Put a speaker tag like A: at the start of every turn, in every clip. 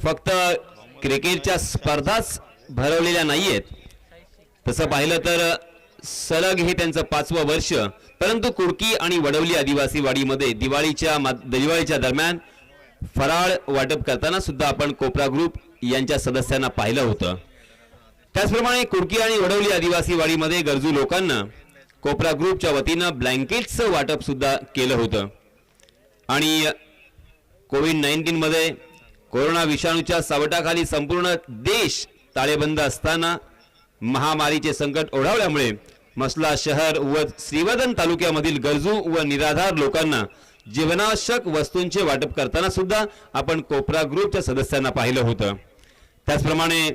A: फक्त क्रिकेटच्या स्पर्धाच भरवलेल्या नाहीयेत, तसं पाहिलं तर सलग हे त्यांचं 5वं वर्ष, परंतु कुडकी आणि वडवली आदिवासी वाडीमध्ये दिवाळीच्या दरम्यान फराळ वाटप करताना सुद्धा आपण कोपरा ग्रुप यांच्या सदस्यांना पाहिलं होतं. त्याचप्रमाणे कुडकी आणि वडवली आदिवासी वाडीमध्ये गरजू लोकांना कोपरा ग्रुपच्या वतीनं ब्लँकेट्सचं वाटप सुद्धा केलं होतं. आणि कोविड-19 मध्ये कोरोना विषाणूच्या सावटाखाली संपूर्ण देश ताळेबंद असताना महामारीचे संकट ओढावल्यामुळे मसला शहर व श्रीवर्धन तालुक्यामधील गरजू व निराधार लोकांना जीवनावश्यक वस्तूंचे वाटप करताना सुद्धा आपण कोपरा ग्रुपच्या सदस्यांना पाहिलं होतं. त्याचप्रमाणे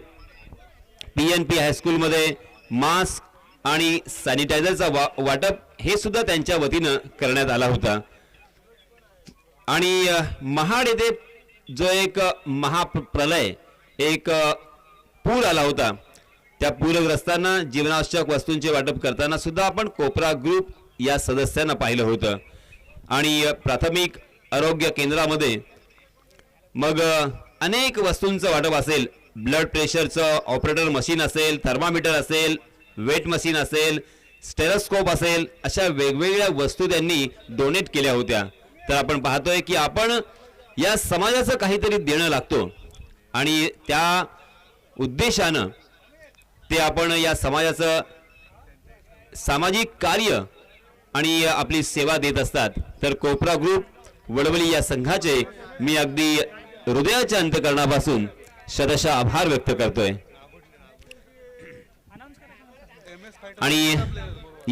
A: PNP हायस्कूलमध्ये मास्क आणि सॅनिटायझरचा वाटप हे सुद्धा त्यांच्या वतीनं करण्यात आला होता. आणि महाड येथे जो एक महाप्रलय, एक पूर आला होता, त्या पूरग्रस्तांना जीवनावश्यक वस्तूंचे वाटप करताना सुद्धा आपण कोपरा ग्रुप या सदस्यांना पाहिलं होतं. आणि प्राथमिक आरोग्य केंद्रामध्ये मग अनेक वस्तूंचं वाटप असेल, ब्लड प्रेशरचं ऑपरेटर मशीन असेल, थर्मामीटर असेल, वेट मशीन असेल, स्टेरोस्कोप असेल, अशा वेगवेगळ्या वस्तू त्यांनी डोनेट केल्या होत्या. तर आपण पाहतोय की आपण या समाजाचं काहीतरी देणं लागतो आणि त्या उद्देशानं ते आपण या समाजाचं सामाजिक कार्य आणि आपली सेवा देत असतात. तर कोपरा ग्रुप वडवली या संघाचे मी अगदी हृदयाच्या अंतःकरणापासून शतशः आभार व्यक्त करतोय. आणि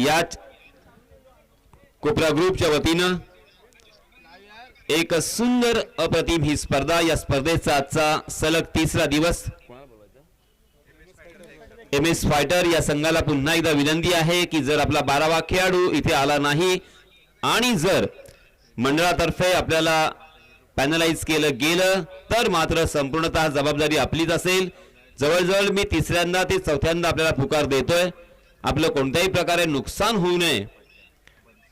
A: याच कोपरा ग्रुपच्या वतीनं एक सुंदर अप्रतिम ही स्पर्धा, या स्पर्धेचा आजचा सलग 3रा दिवस. MS फायटर या संघाला पुन्हा एकदा विनंती आहे की जर आपला 12वा खेळाडू इथे आला नाही आणि जर मंडळातर्फे आपल्याला पॅनलाइज केलं गेलं तर मात्र संपूर्णतः जबाबदारी आपलीच असेल. जवळजवळ मी 3ऱ्यांदा ते 4थ्यांदा आपल्याला पुकार देतोय. आपलं कोणत्याही प्रकारे नुकसान होऊ नये,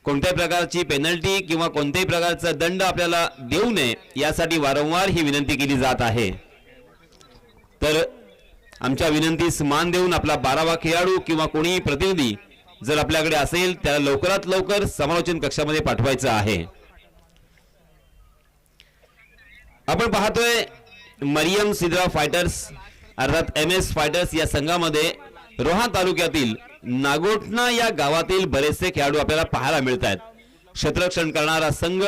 A: कोणत्याही प्रकारची पेनल्टी किंवा कोणत्याही प्रकारचा दंड आपल्याला देऊ नये, यासाठी वारंवार ही विनंती केली जात आहे. तर आमच्या विनंतीस मान देऊन आपला 12वा खेळाडू किंवा कोणीही प्रतिनिधी जर आपल्याकडे असेल त्याला लवकरात लवकर समालोचन कक्षामध्ये पाठवायचं आहे. आपण पाहतोय मरियम सिद्रा फायटर्स अर्थात MS फायटर्स या संघामध्ये रोहा तालुक्यातील नागोटना या गावातील बरेचसे खेळाडू आपल्याला पाहायला मिळत आहेत. क्षेत्ररक्षण करणारा संघ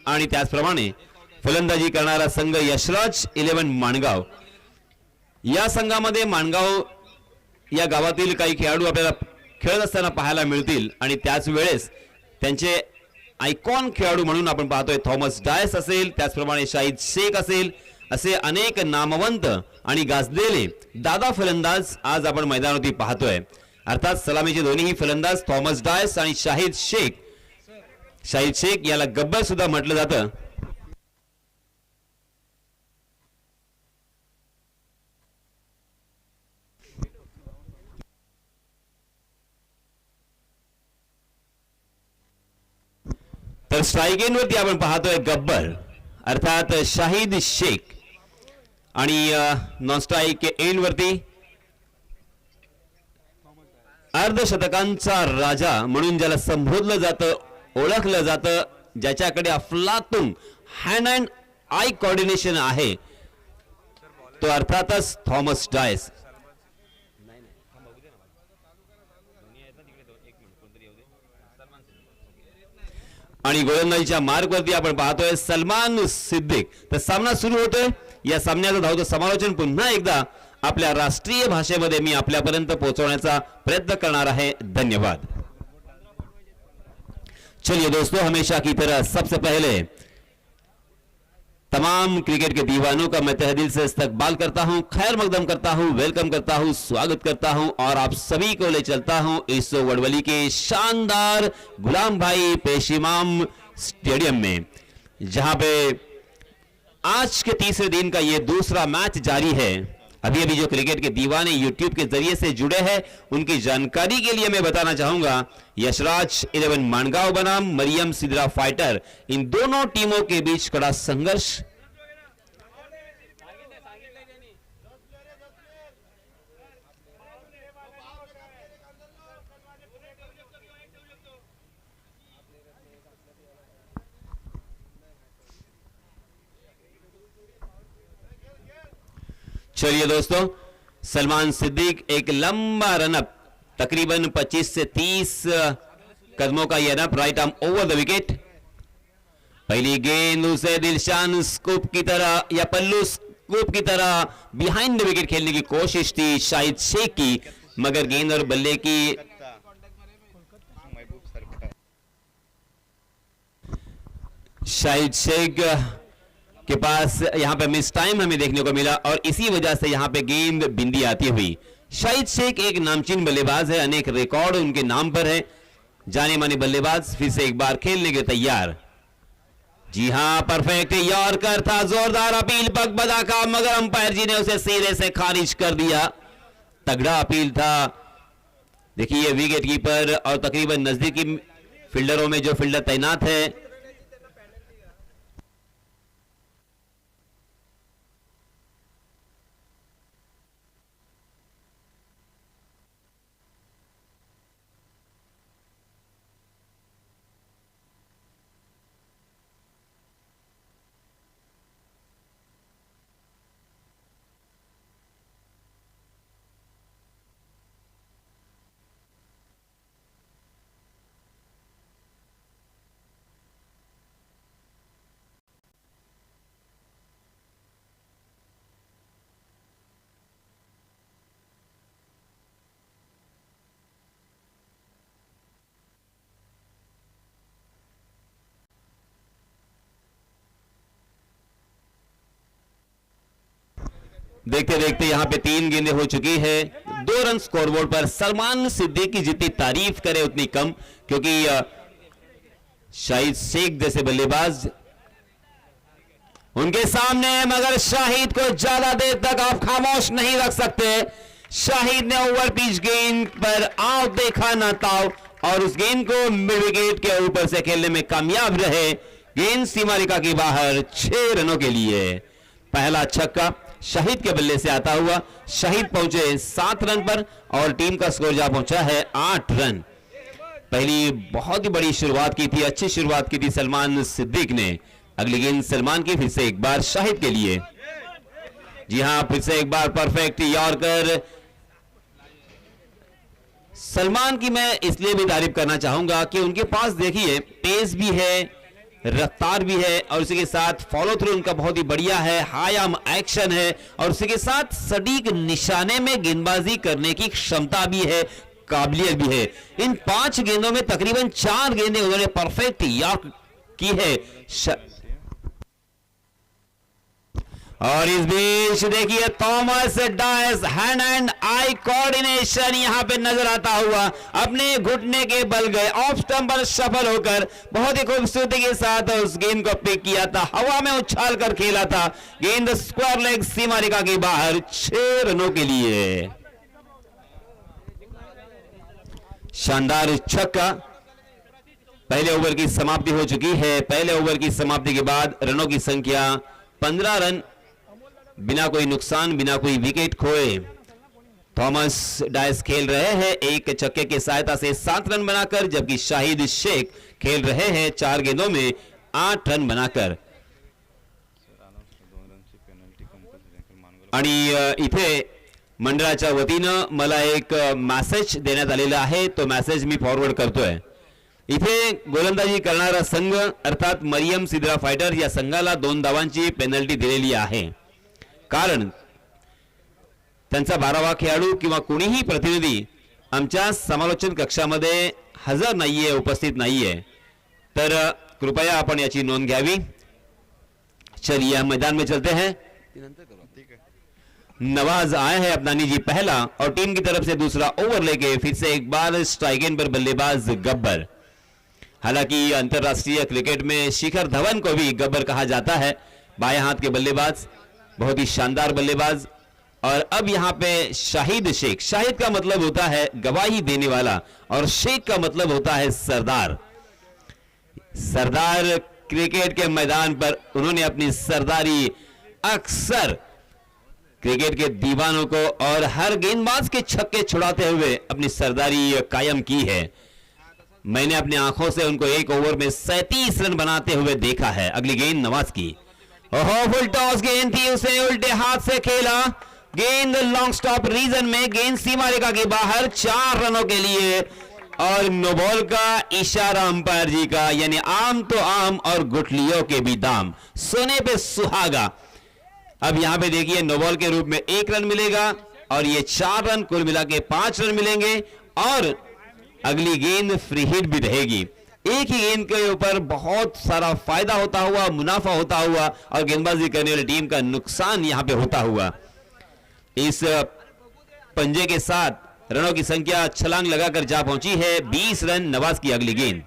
A: आणि त्याचप्रमाणे फलंदाजी करणारा संघ यशराज 11 माणगाव. या संघामध्ये माणगाव या गावातील काही खेळाडू आपल्याला खेळत असताना पाहायला मिळतील. आणि त्याच वेळेस त्यांचे आयकॉन खेळाडू म्हणून आपण पाहतोय थॉमस डायस असेल, त्याचप्रमाणे शाहिद शेख असेल, असे अनेक नामवंत आणि गाजलेले दादा फलंदाज आज आपण मैदानावरती पाहतोय. अर्थात सलामीचे दोन्ही फलंदाज थॉमस डायस आणि शाहिद शेख याला गब्बर सुद्धा म्हटलं जातं. तर स्ट्राइक एंड वरती आपण पाहतोय गब्बर अर्थात शाहिद शेख आणि नॉन स्ट्राइक एंड वरती अर्धशतकांचा राजा म्हणून ज्याला संबोधलं जातं, ओळखलं जातं, ज्याच्याकडे अफलातून हँड अँड आय कोऑर्डिनेशन आहे, तो अर्थातच थॉमस डायस. आणि गोलंदाजीच्या मार्कवरती आपण पाहतोय सलमान सिद्दीक. तर सामना सुरू होतोय. या सामन्याचं धावतं समालोचन पुन्हा एकदा आपल्या राष्ट्रीय भाषेमध्ये मी आपल्यापर्यंत पोहोचवण्याचा प्रयत्न करणार आहे. धन्यवाद. चलिए दोस्तों, हमेशा की तरह सबसे पहले तमाम क्रिकेट के दीवानों का मैं तहे दिल से इस्तकबाल करता हूं, खैर मकदम करता हूं, वेलकम करता हूं, स्वागत करता हूं और आप सभी को ले चलता हूं इस वडवली के शानदार गुलाम भाई पेशीमाम स्टेडियम में, जहां पे आज के तीसरे दिन का ये दूसरा मैच जारी है. अभी अभी जो क्रिकेट के दीवाने यूट्यूब के जरिए से जुड़े हैं उनकी जानकारी के लिए मैं बताना चाहूंगा, यशराज 11 माणगांव बनाम मरियम सिद्रा फाइटर, इन दोनों टीमों के बीच कड़ा संघर्ष चलिए दोस्तों, सलमान सिद्दीक एक लंबा रनअप तकरीबन 25 से 30 कदमों का यह run-up right arm over the wicket. पहली गेंद उसे दिलशान स्कूप की तरह या पल्लू स्कूप की तरह बिहाइंड द विकेट खेलने की कोशिश थी शाहिद शेख की, मगर गेंद और बल्ले की शाहिद शेख के पास यहां पे मिस टाइम हमें देखने को मिला और इसी वजह से यहां पे गेंद बिंदी आती हुई। शाहिद शेख एक नामचीन बल्लेबाज है, अनेक रिकॉर्ड उनके नाम पर है, जाने माने बल्लेबाज फिर से एक बार खेलने के तैयार। जी हां, परफेक्ट यॉर्कर था, जोरदार अपील बगबदा का, मगर अंपायर जी ने उसे सिरे से खारिज कर दिया। तगड़ा अपील था। देखिए विकेट कीपर और तकरीबन नजदीकी फील्डरों में जो फील्डर तैनात है, देखते देखते यहां पे 3 गेंदें हो चुकी है। 2 रन स्कोरबोर्ड पर। सलमान सिद्दीकी की जितनी तारीफ करे उतनी कम, क्योंकि शाहिद शेख जैसे बल्लेबाज उनके सामने, मगर शाहिद को ज्यादा देर तक आप खामोश नहीं रख सकते। शाहिद ने ओवर पिच गेंद पर आउट देखा ना ताव और उस गेंद को मिड विकेट के ऊपर से खेलने में कामयाब रहे। गेंद सीमा रेखा के बाहर 6 रनों के लिए। पहला छक्का शाहिद के बल्ले से आता हुआ। शाहिद पहुंचे 7 रन पर और टीम का स्कोर जा पहुंचा है 8 रन। पहली बहुत ही बड़ी शुरुआत की थी, अच्छी शुरुआत की थी सलमान सिद्दीक ने। अगली गेंद सलमान की, फिर से एक बार शाहिद के लिए। जी हां, फिर से एक बार परफेक्ट यॉर्कर। सलमान की मैं इसलिए भी तारीफ करना चाहूंगा कि उनके पास देखिए पेस भी है, रफ्तार भी है और उसी के साथ फॉलो थ्रू उनका बहुत ही बढ़िया है, हाई आर्म एक्शन है और उसी के साथ सटीक निशाने में गेंदबाजी करने की क्षमता भी है, काबिलियत भी है। इन 5 गेंदों में तकरीबन 4 गेंदें उन्होंने परफेक्ट यॉर्क की है। और इस बीच देखिए Thomas Dias hand and eye coordination यहां पे नजर आता हुआ, अपने घुटने के बल गए, ऑफ स्टंप पर सफल होकर बहुत ही खूबसूरती के साथ उस गेंद को पिक किया था, हवा में उछाल कर खेला था। गेंद स्क्वायर लेग सीमा रेखा के बाहर 6 रनों के लिए। शानदार छक्का। पहले ओवर की समाप्ति हो चुकी है। पहले ओवर की समाप्ति के बाद रनों की संख्या 15 रन, बिना कोई नुकसान, बिना कोई विकेट खोए थॉमस डायस खेल रहे हैं एक छक्के की सहायता से 7 रन बनाकर, जबकि शाहिद शेख खेल रहे हैं 4 गेंदों में 8 रन बनाकर। आणि इथे मंडळाच्या वतीनं मला एक मेसेज देण्यात आलेला आहे, तो मेसेज मी फॉरवर्ड करतोय। इथे गोलंदाजी करणारा संघ अर्थात मरियम सिद्रा फायटर या संघाला 2 धावांची पेनल्टी दिलेली आहे, कारण त्यांचा 12वा खेळाडू किंवा कोणीही प्रतिनिधी आमच्या समालोचन कक्षामध्ये हजर नाहीये, उपस्थित नाहीये, तर कृपया आपण याची नोंद घ्यावी। चलिए हम मैदान में चलते हैं। नवाज आए हैं अपना निजी पहला और टीम की तरफ से दूसरा ओवर लेके फिर से एक बार स्ट्राइक एंड पर बल्लेबाज गब्बर। हालांकि अंतरराष्ट्रीय क्रिकेट में शिखर धवन को भी गब्बर कहा जाता है, बाएं हाथ के बल्लेबाज, बहुत ही शानदार बल्लेबाज। और अब यहां पे शाहिद शेख, शाहिद का मतलब होता है गवाही देने वाला और शेख का मतलब होता है सरदार। सरदार क्रिकेट के मैदान पर उन्होंने अपनी सरदारी अक्सर क्रिकेट के दीवानों को और हर गेंदबाज के छक्के छुड़ाते हुए अपनी सरदारी कायम की है। मैंने अपनी आंखों से उनको एक ओवर में 37 रन बनाते हुए देखा है। अगली गेंद नवाज की। ओहो, फुल टॉस गेंद थी, उसे उल्टे हाथ से खेला। गेंद लॉन्ग स्टॉप रीजन में, गेंद सीमा रेखा के बाहर, 4 रनों के लिए। और नो बॉल का इशारा अंपायर जी का, यानी आम तो आम और गुठलियों के भी दाम, सोने पे सुहागा। अब यहां पे देखिए नो बॉल के रूप में 1 रन मिलेगा और ये 4 रन, कुल मिला के 5 रन मिलेंगे। और अगली गेंद फ्री हिट भी रहेगी। एक ही गेंद के ऊपर बहुत सारा फायदा होता हुआ, मुनाफा होता हुआ और गेंदबाजी करने वाली टीम का नुकसान यहां पे होता हुआ। इस पंजे के साथ रनों की संख्या छलांग लगाकर जा पहुंची है 20 रन। नवाज की अगली गेंद।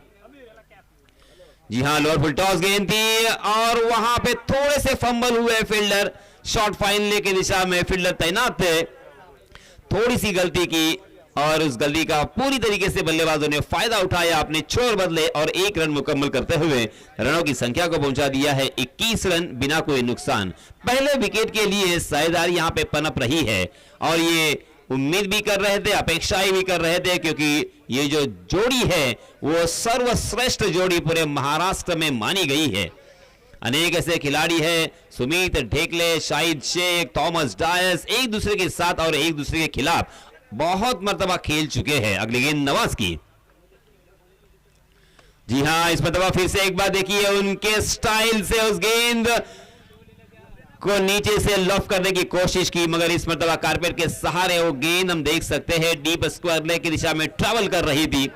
A: जी हां, लोअर फुल टॉस गेंद थी और वहां पे थोड़े से फंबल हुए फील्डर। शॉर्ट फाइनल की दिशा में फील्डर तैनात थे, थोड़ी सी गलती की और उस गलती का पूरी तरीके से बल्लेबाजों ने फायदा उठाया, अपने छोर बदले और 1 रन मुकम्मल करते हुए रनों की संख्या को पहुंचा दिया है 21 रन बिना कोई नुकसान। पहले विकेट के लिए साझेदारी यहां पे पनप रही है और ये उम्मीद भी कर रहे थे, अपेक्षाएं भी कर रहे थे, क्योंकि ये जो जोड़ी है वो सर्वश्रेष्ठ जोड़ी पूरे महाराष्ट्र में मानी गई है। अनेक ऐसे खिलाड़ी हैं, सुमित ढेकले, शाहिद शेख, थॉमस डायस, एक दूसरे के साथ और एक दूसरे के खिलाफ बहुत मर्तबा खेल चुके हैं। अगली गेंद नवाज की। जी हां, इस मर्तबा फिर से एक बार देखिए उनके स्टाइल से उस गेंद को नीचे से लॉफ करने की कोशिश की, मगर इस मर्तबा कारपेट के सहारे वो गेंद हम देख सकते हैं डीप स्क्वायर लेग की दिशा में ट्रैवल कर रही थी।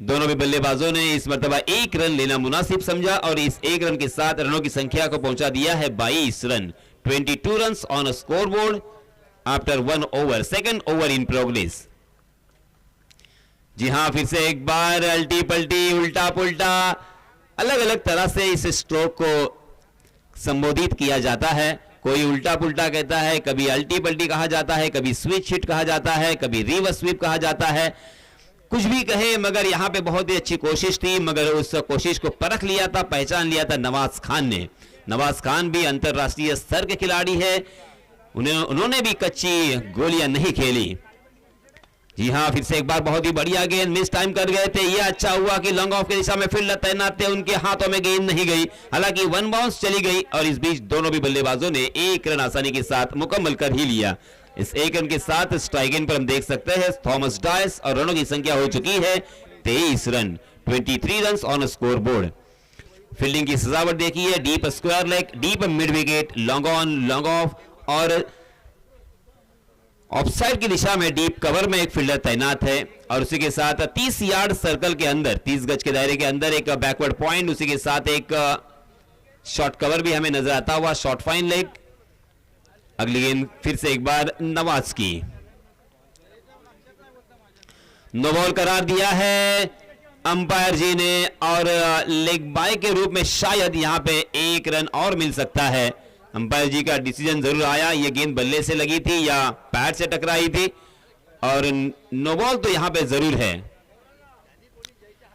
A: दोनों भी बल्लेबाजों ने इस मर्तबा 1 रन लेना मुनासिब समझा और इस 1 रन के साथ रनों की संख्या को पहुंचा दिया है 22 run. 22 run on scoreboard after 1 over, second over in progress. जी हां, फिर से एक बार अल्टी पल्टी, उल्टा पुल्टा, अलग अलग तरह से इस स्ट्रोक को संबोधित किया जाता है। कोई उल्टा पुल्टा कहता है, कभी अल्टी पल्टी कहा जाता है, कभी स्विच हिट कहा जाता है, कभी रिवर्स स्वीप कहा जाता है। कुछ भी कहे, मगर यहां पे बहुत ही अच्छी कोशिश थी, मगर उस कोशिश को परख लिया था, पहचान लिया था नवाज खान ने। नवाज खान भी अंतरराष्ट्रीय स्तर के खिलाड़ी है, उन्होंने भी कच्ची गोलियां नहीं खेली। जी हां, फिर से एक बार बहुत ही बढ़िया गेंद, मिस टाइम कर गए थे। यह अच्छा हुआ कि लॉन्ग ऑफ की दिशा में फील्डर तैनात थे, उनके हाथों में गेंद नहीं गई, हालांकि 1 बाउंस चली गई और इस बीच दोनों भी बल्लेबाजों ने 1 रन आसानी के साथ मुकम्मल कर ही लिया। इस 1 रन के साथ स्ट्राइक एंड पर हम देख सकते हैं थॉमस डायस और रनों की संख्या हो चुकी है 23 run. 23 run on score board. Fielding की सजावट देखिए, deep square leg, deep mid wicket, long on, long off और ऑफसाइड की दिशा में डीप कवर में एक फील्डर तैनात है और उसी के साथ 30 यार्ड सर्कल के अंदर, 30 गज के दायरे के अंदर एक बैकवर्ड पॉइंट, उसी के साथ एक शॉर्ट कवर भी हमें नजर आता हुआ, शॉर्ट फाइन लेग। अगली गेंद फिर से एक बार नवाज की। नो बॉल करार दिया है अंपायर जी ने और लेग बाय के रूप में शायद यहां पे 1 रन और मिल सकता है। अंपायर जी का डिसीजन जरूर आया, यह गेंद बल्ले से लगी थी या पैड से टकराई थी और नो बॉल तो यहां पे जरूर है।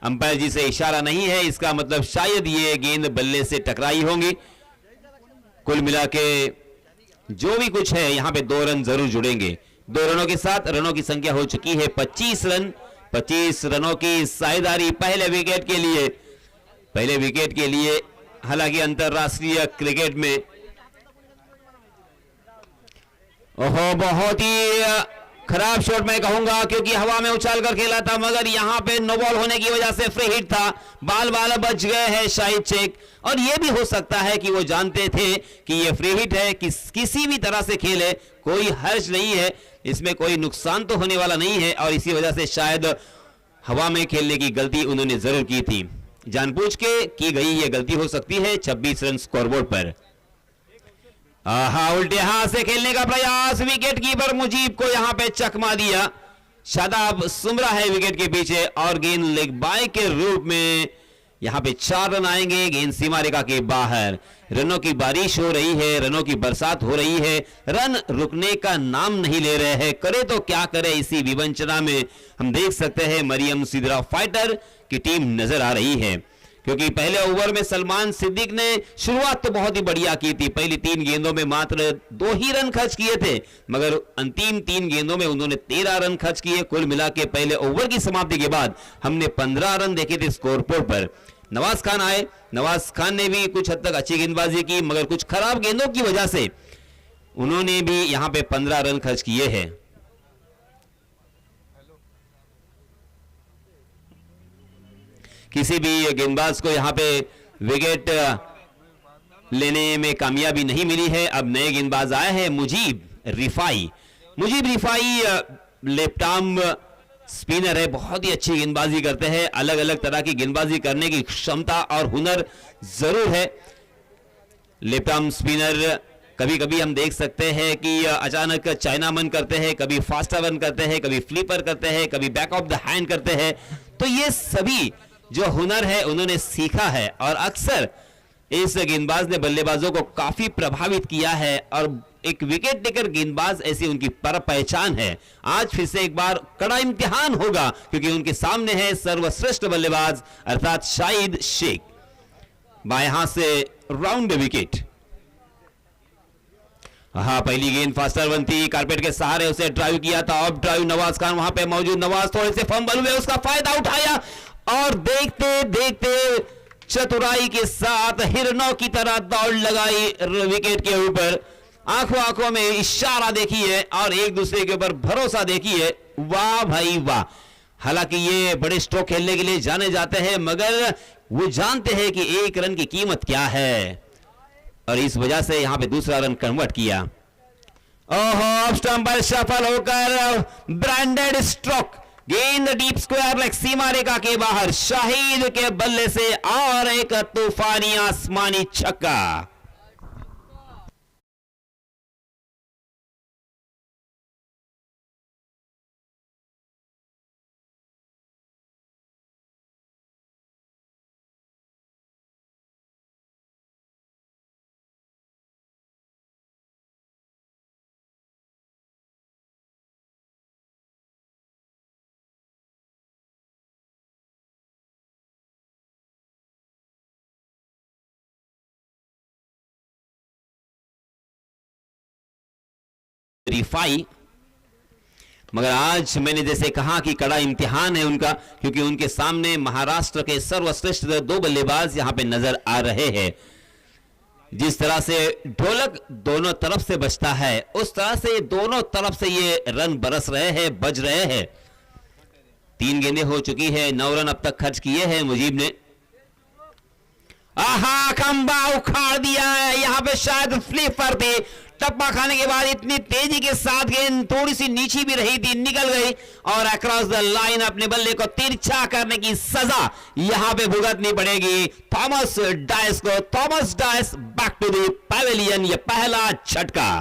A: अंपायर जी से इशारा नहीं है, इसका मतलब शायद ये गेंद बल्ले से टकराई होंगी। कुल मिला के जो भी कुछ है यहां पे 2 रन जरूर जुड़ेंगे। 2 रनों के साथ रनों की संख्या हो चुकी है 25 रन। 25 रनों की साझेदारी पहले विकेट के लिए हालांकि अंतरराष्ट्रीय क्रिकेट में ओहो, बहुत ही खराब शॉट मैं कहूंगा, क्योंकि हवा में उछाल कर खेला था, मगर यहां पे नो बॉल होने की वजह से फ्री हिट था। बाल बच गए हैं शाहिद शेख और यह भी हो सकता है कि वो जानते थे कि यह फ्री हिट है, किसी भी तरह से खेले कोई हर्ज नहीं है, इसमें कोई नुकसान तो होने वाला नहीं है और इसी वजह से शायद हवा में खेलने की गलती उन्होंने जरूर की थी, जानबूझ के की गई यह गलती हो सकती है। 26 रन स्कोरबोर्ड पर। उल्टे हाथ से खेलने का प्रयास, विकेट कीपर मुजीब को यहां पे चकमा दिया। शादाब सुमरा है विकेट के पीछे और गेंद लेग बाय के रूप में यहां पे 4 रन आएंगे। गेंद सीमा रेखा के बाहर, रनों की बारिश हो रही है, रनों की बरसात हो रही है, रन रुकने का नाम नहीं ले रहे हैं। करे तो क्या करे, इसी विवंचना में हम देख सकते हैं मरियम सिदरा फाइटर की टीम नजर आ रही है। क्योंकि पहले ओवर में सलमान सिद्दीक ने शुरुआत तो बहुत ही बढ़िया की थी। पहली 3 गेंदों में मात्र 2 ही रन खर्च किए थे, मगर अंतिम 3 गेंदों में उन्होंने 13 रन खर्च किए। कुल मिला के पहले ओवर की समाप्ति के बाद हमने 15 रन देखे थे स्कोरबोर्ड पर। नवाज खान आए, नवाज खान ने भी कुछ हद तक अच्छी गेंदबाजी की, मगर कुछ खराब गेंदों की वजह से उन्होंने भी यहां पे 15 रन खर्च किए हैं। किसी भी गेंदबाज को यहां पे विकेट लेने में कामयाबी नहीं मिली है। अब नए गेंदबाज आए हैं Mujeeb Rifai. Mujeeb Rifai left arm spinner है, बहुत ही अच्छी गेंदबाजी करते हैं। अलग अलग तरह की गेंदबाजी करने की क्षमता और हुनर जरूर है। लेफ्ट आर्म स्पिनर कभी कभी हम देख सकते हैं कि अचानक चाइनामन करते हैं, कभी फास्टर रन करते हैं, कभी फ्लिपर करते हैं, कभी बैक ऑफ द हैंड करते हैं। तो ये सभी जो हुनर है उन्होंने सीखा है और अक्सर इस गेंदबाज ने बल्लेबाजों को काफी प्रभावित किया है और एक विकेट टेकर गेंदबाज ऐसी उनकी पहचान है। आज फिर से एक बार कड़ा इम्तिहान होगा क्योंकि उनके सामने है सर्वश्रेष्ठ बल्लेबाज अर्थात शाहिद शेख। बाएं हाथ से राउंड विकेट। हाँ, पहली गेंद फास्टर वन थी, कारपेट के सहारे उसे ड्राइव किया था। अब ड्राइव नवाज खान वहां पे मौजूद, नवाज थोड़े से फंबल हुए, उसका फायदा उठाया और देखते देखते चतुराई के साथ हिरनों की तरह दौड़ लगाई विकेट के ऊपर। आंखों आंखों में इशारा देखिए और एक दूसरे के ऊपर भरोसा देखिए। वाह भाई वाह। हालांकि ये बड़े स्ट्रोक खेलने के लिए जाने जाते हैं, मगर वो जानते हैं कि 1 रन की कीमत क्या है और इस वजह से यहां पे दूसरा रन कन्वर्ट किया। ओहो, ऑफ स्टंप पर सफल होकर ब्रांडेड स्ट्रोक, गेंद डीप स्क्वायर लेग सीमा रेखा के बाहर, शाहिद के बल्ले से और एक तूफानी आसमानी छक्का। रिफाई, मगर आज मैंने जैसे कहा कि कड़ा इम्तिहान है उनका, क्योंकि उनके सामने महाराष्ट्र के सर्वश्रेष्ठ 2 बल्लेबाज यहां पे नजर आ रहे हैं। जिस तरह से ढोलक दोनों तरफ से बजता है उस तरह से दोनों तरफ से ये रन बरस रहे हैं, बज रहे हैं। 3 गेंदें हो चुकी है, 9 रन अब तक खर्च किए हैं मुजीब ने। आहा, खंबा उखाड़ दिया है, यहां पे शायद फ्लिपर थे। टप्पा खाने के बाद इतनी तेजी के साथ गेंद थोड़ी सी नीची भी रही थी, निकल गई और अक्रॉस द लाइन अपने बल्ले को तिरछा करने की सजा यहां पे भुगतनी पड़ेगी थॉमस डायस को। Thomas Dias back to the pavilion, ये पहला झटका।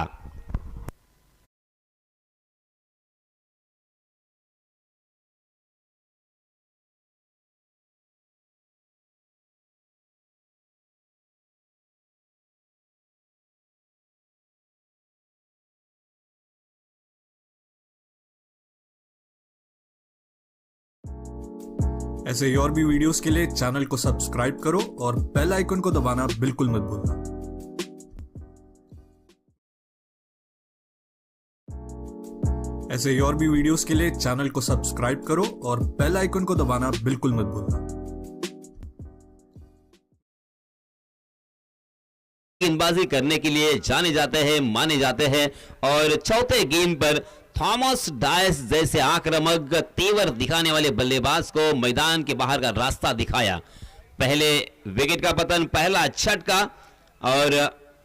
B: ऐसे ही और भी वीडियोस के लिए चैनल को सब्सक्राइब करो और बेल आइकन को दबाना बिल्कुल मत भूलना। ऐसे ही और भी वीडियोस के लिए चैनल को सब्सक्राइब करो और बेल आइकन को दबाना बिल्कुल मत भूलना।
A: गेंदबाजी करने के लिए जाने जाते हैं, माने जाते हैं और चौथे गेंद पर थॉमस डायस जैसे आक्रामक तेवर दिखाने वाले बल्लेबाज को मैदान के बाहर का रास्ता दिखाया। पहले विकेट का पतन, पहला झटका और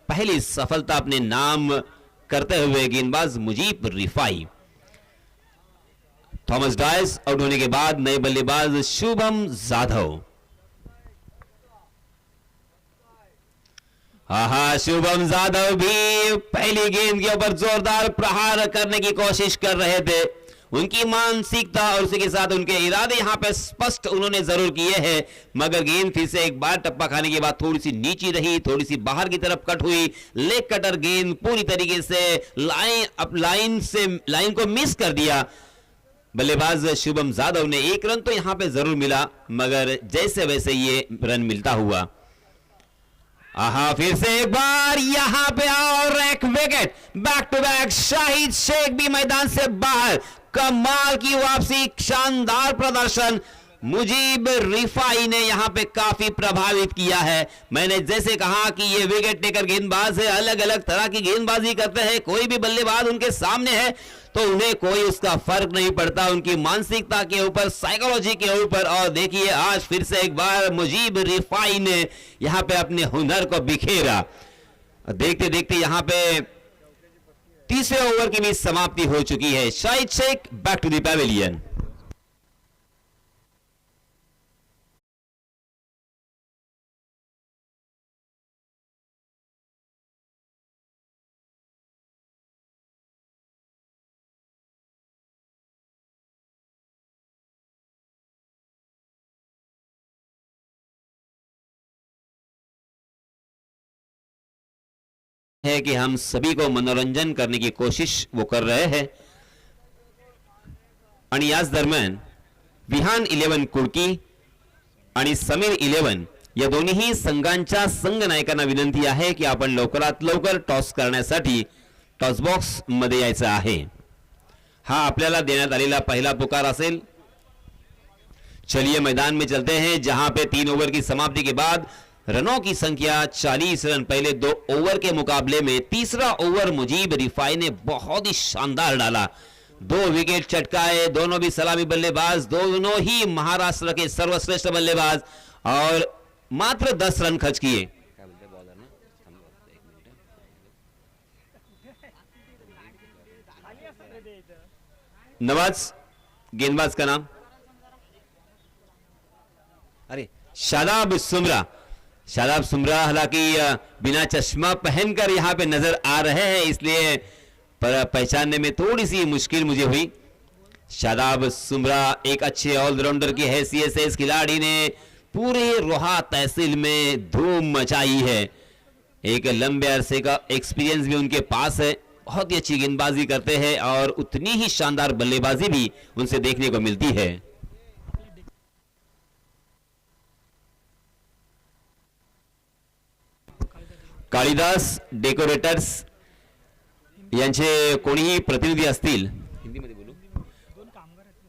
A: पहली सफलता अपने नाम करते हुए गेंदबाज मुजीब रिफाई। थॉमस डायस आउट होने के बाद नए बल्लेबाज शुभम जाधव। शुभम जाधव भी पहली गेंद के ऊपर जोरदार प्रहार करने की कोशिश कर रहे थे। उनकी मानसिकता और उसी के साथ उनके इरादे यहां पे स्पष्ट उन्होंने जरूर किए हैं, मगर गेंद फिर से एक बार टप्पा खाने के बाद थोड़ी सी नीची रही, थोड़ी सी बाहर की तरफ कट हुई। लेग कटर गेंद पूरी तरीके से लाइन को मिस कर दिया। बल्लेबाज शुभम जादव ने एक रन तो यहां पे जरूर मिला, मगर जैसे वैसे ये रन मिलता हुआ। आहा, फिर से एक बार यहां पे और एक wicket, back to back. Shahid Sheikh भी मैदान से बाहर, कमाल की वापसी, शानदार प्रदर्शन। मुजीब रिफाई ने यहां पे काफी प्रभावित किया है। मैंने जैसे कहा कि ये विकेट टेकर गेंदबाज है, अलग अलग तरह की गेंदबाजी करते हैं। कोई भी बल्लेबाज उनके सामने है तो उन्हें कोई उसका फर्क नहीं पड़ता, उनकी मानसिकता के ऊपर, साइकोलॉजी के ऊपर। और देखिए आज फिर से एक बार मुजीब रिफाई ने यहां पे अपने हुनर को बिखेरा। देखते देखते यहां पे तीसरे ओवर की भी समाप्ति हो चुकी है। Shahid Sheikh back to the pavilion. है कि हम सभी को मनोरंजन करने की कोशिश वो कर रहे हैं। आणि याच दरम्यान विहान 11 कुडकी आणि समीर 11 या दोन्ही संघांच्या संघ नायकांना विनंती आहे की आपण लवकरात लवकर टॉस करण्यासाठी टॉस बॉक्स मध्ये यायचं आहे। हा आपल्याला देण्यात आलेला पहिला पुकार असेल। चलिए मैदान में चलते हैं, जहां पे 3 ओवर की समाप्ति के बाद रनों की संख्या 40 रन। पहले 2 ओवर के मुकाबले में तीसरा ओवर मुजीब रिफाई ने बहुत ही शानदार डाला, 2 विकेट चटकाए। दोनों भी सलामी बल्लेबाज, दोनों ही महाराष्ट्र के सर्वश्रेष्ठ बल्लेबाज, और मात्र 10 रन खर्च किए। नवाज गेंदबाज का नाम, अरे शादाब सुमरा। शादाब सुमरा हालांकि बिना चश्मा पहनकर यहां पे नजर आ रहे हैं, इसलिए पहचानने में थोड़ी सी मुश्किल मुझे हुई। शादाब सुमरा एक अच्छे ऑलराउंडर की हैसियत से इस खिलाड़ी ने पूरे रोहा तहसील में धूम मचाई है। एक लंबे अरसे का एक्सपीरियंस भी उनके पास है, बहुत ही अच्छी गेंदबाजी करते हैं और उतनी ही शानदार बल्लेबाजी भी उनसे देखने को मिलती है। कालिदास डेकोरेटर्स यांचे कोणीही प्रतिनिधी असतील, हिंदीमध्ये बोलू,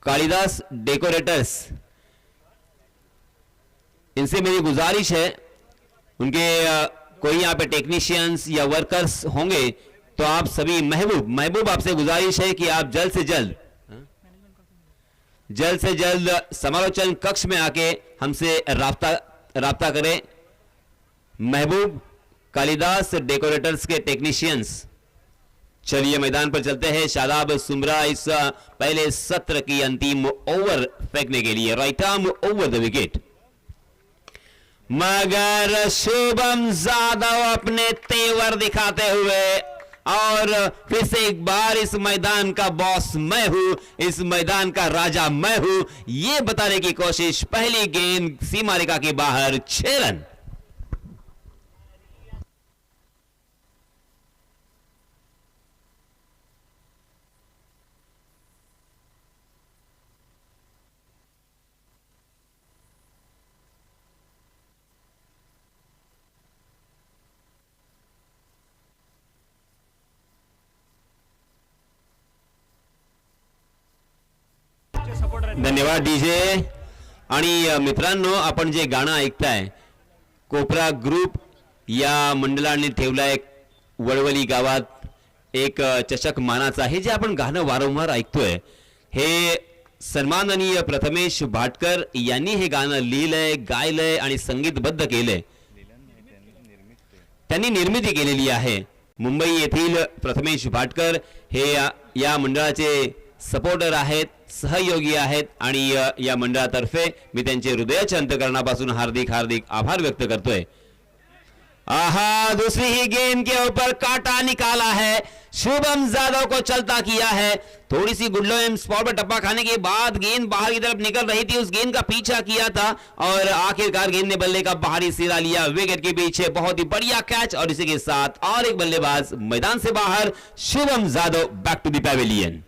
A: कालिदास डेकोरेटर्स, इनसे मेरी गुजारिश है, उनके कोई यहाँ पे टेक्नीशियंस या वर्कर्स होंगे तो आप सभी, महबूब आपसे गुजारिश है कि आप जल्द से जल्द समालोचन कक्ष में आके हमसे राब्ता करें। महबूब, कालिदास डेकोरेटर्स के टेक्नीशियंस। चलिए मैदान पर चलते हैं। शादाब सुमरा इस पहले सत्र की अंतिम ओवर फेंकने के लिए, right arm over the wicket, मगर शुभम जादव अपने तेवर दिखाते हुए और फिर से एक बार इस मैदान का बॉस मैं हूं, इस मैदान का राजा मैं हूं, यह बताने की कोशिश। पहली गेंद सीमा रेखा के बाहर, 6 रन। धन्यवाद डीजे। आणि मित्रांनो, आपण जे गाणं ऐकताय, कोपरा ग्रुप या मंडळाने ठेवलाय वळवली गावात एक चषक मानाचा, हे जे आपण गाणं वारंवार ऐकतोय, हे सन्माननीय प्रथमेश भाटकर यांनी हे गाणं लिहिलंय, गायलंय आणि संगीतबद्ध केलंय। त्यांनी निर्मिती केलेली आहे। मुंबई येथील प्रथमेश भाटकर हे या मंडळाचे सपोर्टर आहेत, सहयोगी आहेत, आणि या मंडळातर्फे मी त्यांचे हृदयाच्या अंतःकरणापासून हार्दिक आभार व्यक्त करतोय। आहा, दूसरी ही गेंद के ऊपर काटा निकाला है, शुभम जादव को चलता किया है। थोड़ी सी गुडलोएम स्पॉट पर टप्पा खाने के बाद गेंद बाहर की तरफ निकल रही थी, उस गेंद का पीछा किया था और आखिरकार गेंद ने बल्ले का बाहरी सिरा लिया, विकेट के पीछे। बहुत ही बढ़िया कैच, और इसी के साथ और एक बल्लेबाज मैदान से बाहर, Shubham Jadhav back to the pavilion.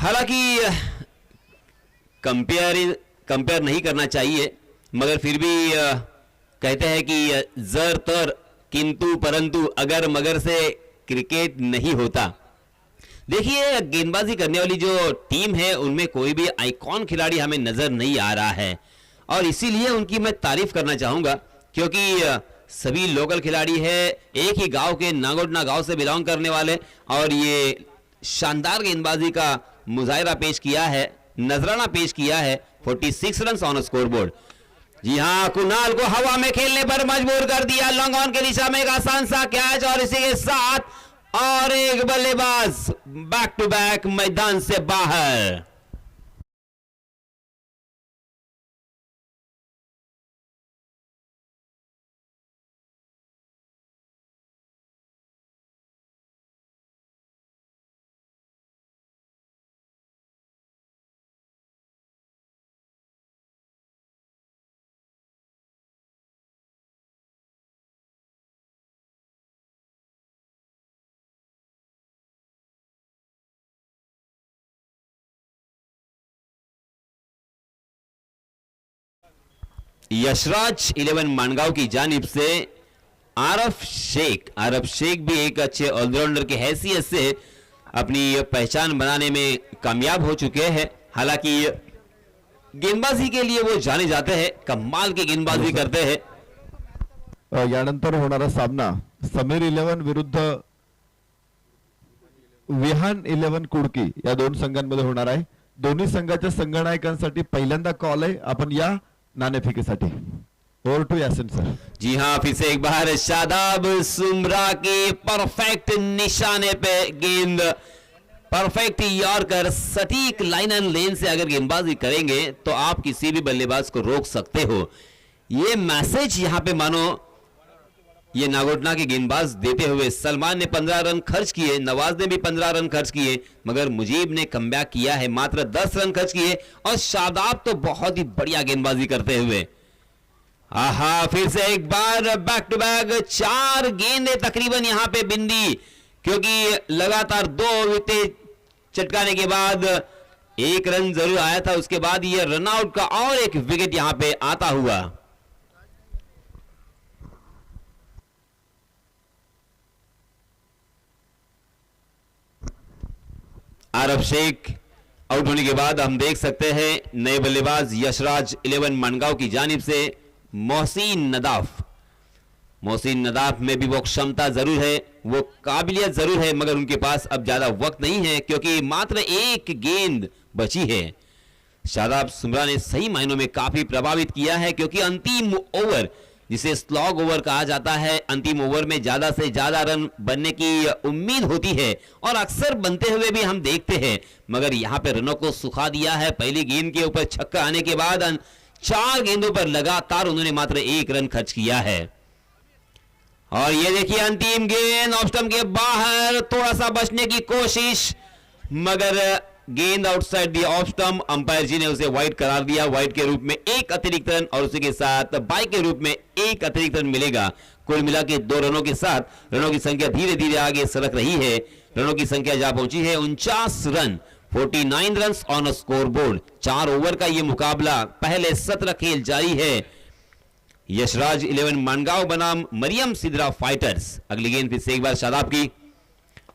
A: हालांकि कंपेयर नहीं करना चाहिए, मगर फिर भी कहते हैं कि जर तर किंतु परंतु अगर मगर से क्रिकेट नहीं होता। देखिए, गेंदबाजी करने वाली जो टीम है उनमें कोई भी आइकॉन खिलाड़ी हमें नजर नहीं आ रहा है, और इसीलिए उनकी मैं तारीफ करना चाहूंगा, क्योंकि सभी लोकल खिलाड़ी है, एक ही गांव के नागोटना गांव से बिलोंग करने वाले, और ये शानदार गेंदबाजी का मुजाहिरा पेश किया है, नजराना पेश किया है। 46 रन ऑन स्कोरबोर्ड। जी हां, कुणाल को हवा में खेलने पर मजबूर कर दिया, लॉन्ग ऑन की दिशा में एक आसान सा कैच, और इसी के साथ और एक बल्लेबाज बैक टू बैक मैदान से बाहर। यशराज 11 मानगांव की जानिब से आरफ शेख भी एक अच्छे ऑलराउंडर की हैसियत से अपनी पहचान बनाने में कामयाब हो चुके हैं। हालांकि गेंदबाजी के लिए वो जाने जाते हैं, कमाल की गेंदबाजी करते हैं।
C: यानंतर होणारा सामना समीर 11 विरुद्ध विहान 11 कुडकी या दोन संघांमध्ये होणार आहे। दोन्ही संघाच्या संघनायकांसाठी पहिल्यांदा कॉल आहे, आपण या नाणेफेकीसाठी। Over to Yasin sir.
A: जी हां, फिर से एक बार शादाब सुमरा के परफेक्ट निशाने पे गेंद, परफेक्ट यॉर्कर, सटीक लाइन एंड लेन से अगर गेंदबाजी करेंगे तो आप किसी भी बल्लेबाज को रोक सकते हो। ये मैसेज यहां पे मानो ये नागोटना के गेंदबाज देते हुए, सलमान ने 15 रन खर्च किए, नवाज ने भी 15 रन खर्च किए, मगर मुजीब ने कमबैक किया है, मात्र 10 रन खर्च किए, और शादाब तो बहुत ही बढ़िया गेंदबाजी करते हुए। आहा, फिर से एक बार बैक टू बैक 4 गेंदें तकरीबन यहां पे बिंदी, क्योंकि लगातार 2 विकेट चटकाने के बाद 1 रन जरूर आया था, उसके बाद ये रनआउट का और एक विकेट यहां पे आता हुआ। आरफ शेख आउट होने के बाद हम देख सकते हैं नए बल्लेबाज यशराज 11 मानगांव की जानिब से मोहसिन नदाफ में भी वो क्षमता जरूर है, वो काबिलियत जरूर है, मगर उनके पास अब ज्यादा वक्त नहीं है, क्योंकि मात्र 1 गेंद बची है। शादाब सुमरा ने सही मायनों में काफी प्रभावित किया है, क्योंकि अंतिम ओवर, जिसे स्लॉग ओवर कहा जाता है, अंतिम ओवर में ज्यादा से ज्यादा रन बनने की उम्मीद होती है, और अक्सर बनते हुए भी हम देखते हैं, मगर यहां पे रनों को सुखा दिया है। पहली गेंद के ऊपर छक्का आने के बाद 4 गेंदों पर लगातार उन्होंने मात्र 1 रन खर्च किया है। और ये देखिए अंतिम गेंद ऑफ स्टंप के बाहर, थोड़ा सा बचने की कोशिश, मगर गेंद outside the off stump, umpire जी ने उसे वाइड करार दिया। वाइड के रूप में 1 अतिरिक्त रन, और उसी के साथ बाई के रूप में 1 अतिरिक्त रन मिलेगा। कुल मिला के 2 रनों के साथ रनों की संख्या धीरे धीरे आगे सरक रही है। रनों की संख्या जा पहुंची है 49 run, 49 run on scoreboard. 4 over का यह मुकाबला, पहले 17 खेल जारी है। यशराज 11 मानगांव बनाम मरियम सिद्रा फाइटर्स। अगली गेंद फिर से एक बार शादाब की,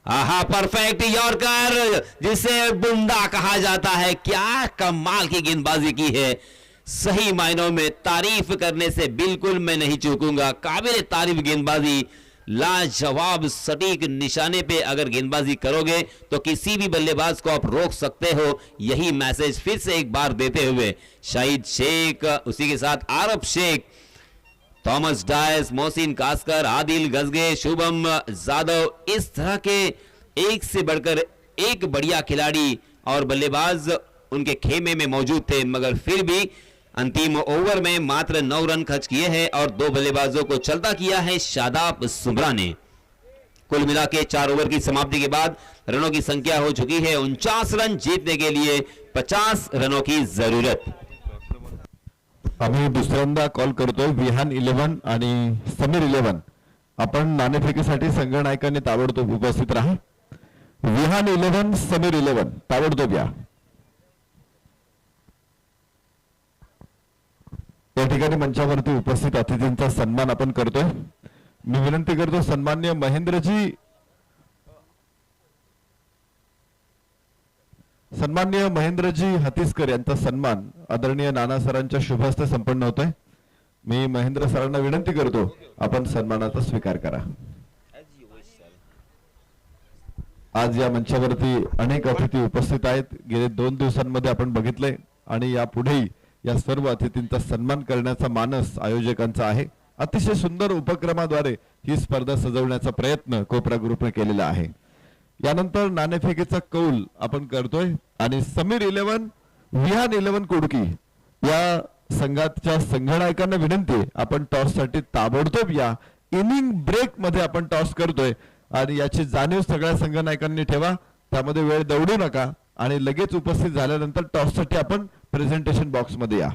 A: आहा, परफेक्ट यॉर्कर, जिसे बुंदा कहा जाता है। क्या कमाल की गेंदबाजी की है, सही मायनों में तारीफ करने से बिल्कुल मैं नहीं चूकूंगा। काबिल तारीफ गेंदबाजी, लाजवाब सटीक निशाने पे अगर गेंदबाजी करोगे तो किसी भी बल्लेबाज को आप रोक सकते हो। यही मैसेज फिर से एक बार देते हुए शाहिद शेख, उसी के साथ आरफ शेख, थॉमस डायस, मोहसिन कास्कर, आदिल गजगे, शुभम जादव, इस तरह के एक से बढ़कर एक बढ़िया खिलाड़ी और बल्लेबाज उनके खेमे में मौजूद थे, मगर फिर भी अंतिम ओवर में मात्र 9 रन खर्च किए हैं और 2 बल्लेबाजों को चलता किया है शादाब सुमरा ने। कुल मिला के 4 ओवर की समाप्ति के बाद रनों की संख्या हो चुकी है 49 रन। जीतने के लिए 50 रनों की जरूरत।
C: आम्ही दुसऱ्यांदा कॉल करतोय विहान 11 आणि समीर 11। आपण नाणेफेकीसाठी संघनायकांनी ताबडतोब उपस्थित राहा। विहान 11 समीर 11 ताबडतोब या। या ठिकाणी मंचावरती उपस्थित अतिथींचा सन्मान आपण करतोय. मी विनंती करतो सन्माननीय महेंद्रजी हतीसकर यांचा सन्मान आदरणीय नाना सरांच्या शुभ हस्ते संपन्न होतोय. मी महेंद्र सरांना विनंती करतो आपण सन्मानाचा स्वीकार करा. आज या मंचावरती अनेक अतिथी उपस्थित आहेत. गेले 2 दिवसांमध्ये आपण बघितले आणि यापुढेही या सर्व अतिथींचा सन्मान करण्याचा मानस आयोजकांचा आहे. अतिशय सुंदर उपक्रमाद्वारे ही स्पर्धा सजवण्याचा प्रयत्न कोपरा ग्रुपने केलेला आहे. यानंतर नाणेफेकीचा कौल आपण करतोय आणि समीर 11 विहान 11 कुडकी या संघाच्या संघनायकांना विनंती आहे आपण टॉस साठी ताबडतोब या. इनिंग ब्रेक मध्ये आपण टॉस करतोय आणि याची जाणीव सगळ्या संघनायकांनी ठेवा. त्यामध्ये वेळ दवडू नका आणि लगेच उपस्थित झाल्यानंतर टॉस साठी आपण प्रेझेंटेशन बॉक्स मध्ये या.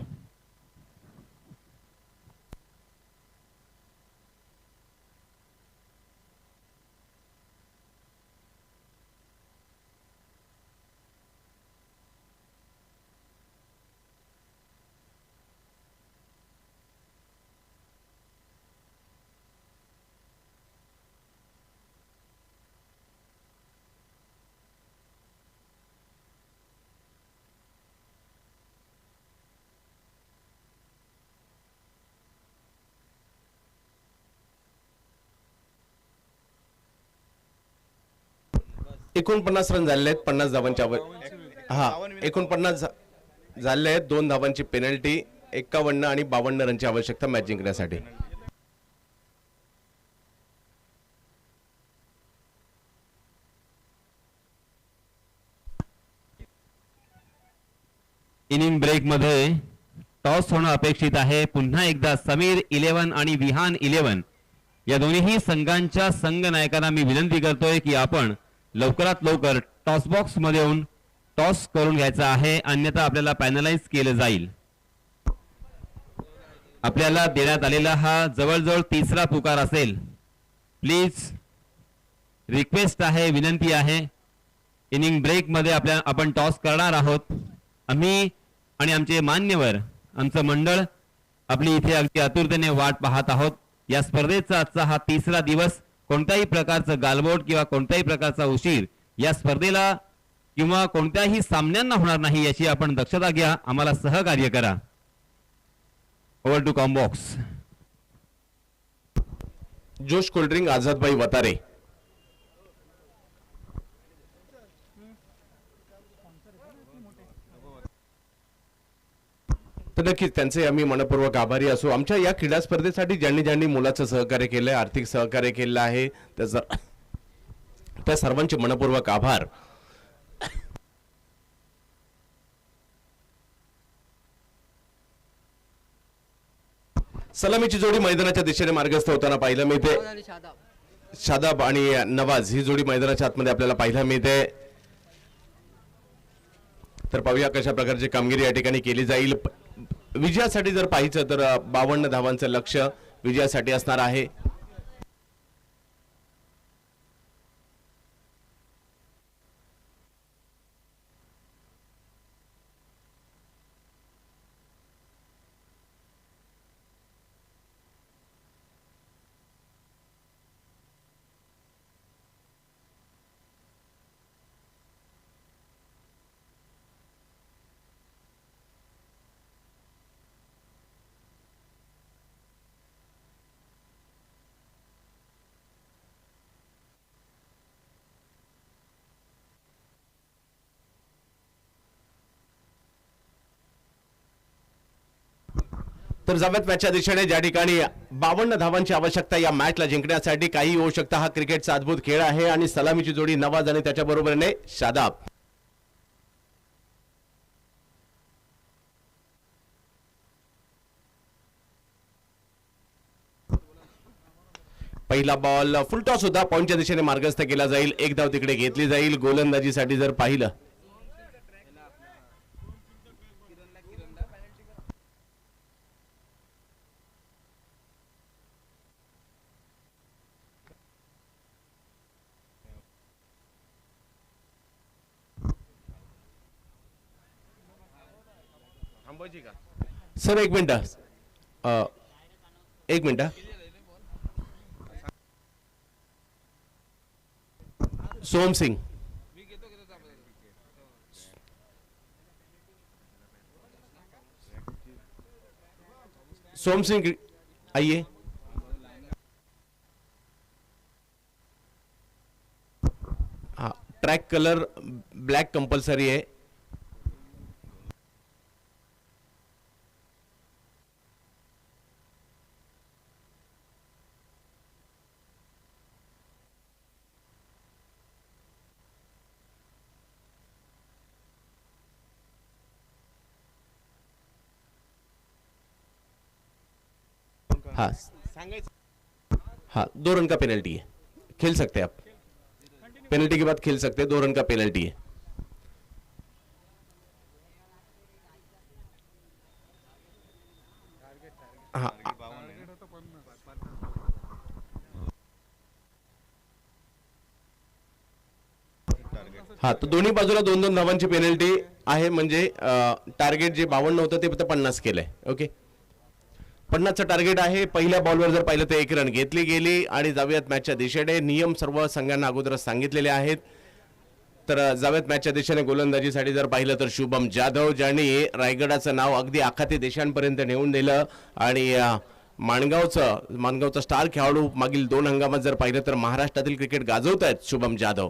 D: एकोणपन्नास रन झाले आहेत 50 धावांच्या हा 49 झाले आहेत. 2 धावांची पेनल्टी, 51 आणि 52 रनची आवश्यकता मॅच जिंकण्यासाठी.
A: इनिंग ब्रेक मध्ये टॉस होणं अपेक्षित आहे. पुन्हा एकदा समीर 11 आणि विहान 11 या दोन्ही संघांच्या संघ नायकांना मी विनंती करतोय की आपण लवकरात लवकर टॉस बॉक्स मध्ये येऊन टॉस करून घ्यायचा आहे, अन्यथा आपल्याला पॅनलाइज केलं जाईल. आपल्याला देण्यात आलेला हा जवळजवळ 3रा पुकार असेल. प्लीज रिक्वेस्ट आहे, विनंती आहे. इनिंग ब्रेक मध्ये आपण टॉस करणार आहोत. आम्ही आणि आमचे मान्यवर, आमचं मंडळ आपली इथे अगदी आतुरतेने वाट पाहत आहोत. या स्पर्धेचा आजचा हा 3रा दिवस. कोणत्याही प्रकारचं गालबोट किंवा कोणत्याही प्रकारचा उशीर या स्पर्धेला किंवा कोणत्याही सामन्यांना होणार नाही याची आपण दक्षता घ्या. आम्हाला सहकार्य करा. Over to combox.
D: Josh cold drink, आझादभाई वतारे. तर नक्कीच त्यांचे आम्ही मनपूर्वक आभारी असू. आमच्या या क्रीडा स्पर्धेसाठी ज्यांनी ज्यांनी मुलाचं सहकार्य केलंय, आर्थिक सहकार्य केलं आहे, त्या सर्वांचे मनपूर्वक आभार. सलामीची जोडी मैदानाच्या दिशेने मार्गस्थ होताना पाहिलं मिळते. शादाब आणि नवाज ही जोडी मैदानाच्या आतमध्ये आपल्याला पाहायला मिळते. तर पाहूया कशा प्रकारची कामगिरी या ठिकाणी केली जाईल. विजयासाठी जर पाहायचं तर 52 धावांचं लक्ष्य विजयासाठी असणार आहे. तर जावेत मॅचच्या दिशेने ज्या ठिकाणी 52 धावांची आवश्यकता या मॅचला जिंकण्यासाठी. काही होऊ शकता. हा क्रिकेटचा अद्भुत खेळ आहे आणि सलामीची जोडी नवाज आणि त्याच्या बरोबरीने शादाब. पहिला बॉल फुलटॉस होता. पॉइंटच्या दिशेने मार्गस्थ केला जाईल. एक धाव तिकडे घेतली जाईल. गोलंदाजीसाठी जर पाहिलं सर, एक मिनिट. एक मिनिट. सोम सिंग. सोम सिंह आइए. हाँ, ट्रैक कलर ब्लैक कंपलसरी है. हाँ हाँ, 2 रन का पेनल्टी है. खेल सकते हैं आप. पेनल्टी के बाद खेल सकते हैं. 2 रन का पेनल्टी है. हाँ हाँ, तर दोन्ही बाजूला 2-2 धावांची पेनल्टी आहे. म्हणजे टार्गेट जे 52 होतं ते फक्त 50 केलंय. ओके, 50चं टार्गेट आहे. पहिल्या बॉलवर जर पाहिलं तर 1 रन घेतली गेली आणि जाऊयात मॅचच्या दिशेने. नियम सर्व संघांना अगोदरच सांगितलेले आहेत. तर जाऊयात मॅचच्या दिशेने. गोलंदाजीसाठी जर पाहिलं तर शुभम जाधव, ज्यांनी रायगडाचं नाव अगदी आखाती देशांपर्यंत नेऊन दिलं आणि माणगावचा स्टार खेळाडू मागील 2 हंगामात जर पाहिलं तर महाराष्ट्रातील क्रिकेट गाजवत आहेत शुभम जाधव.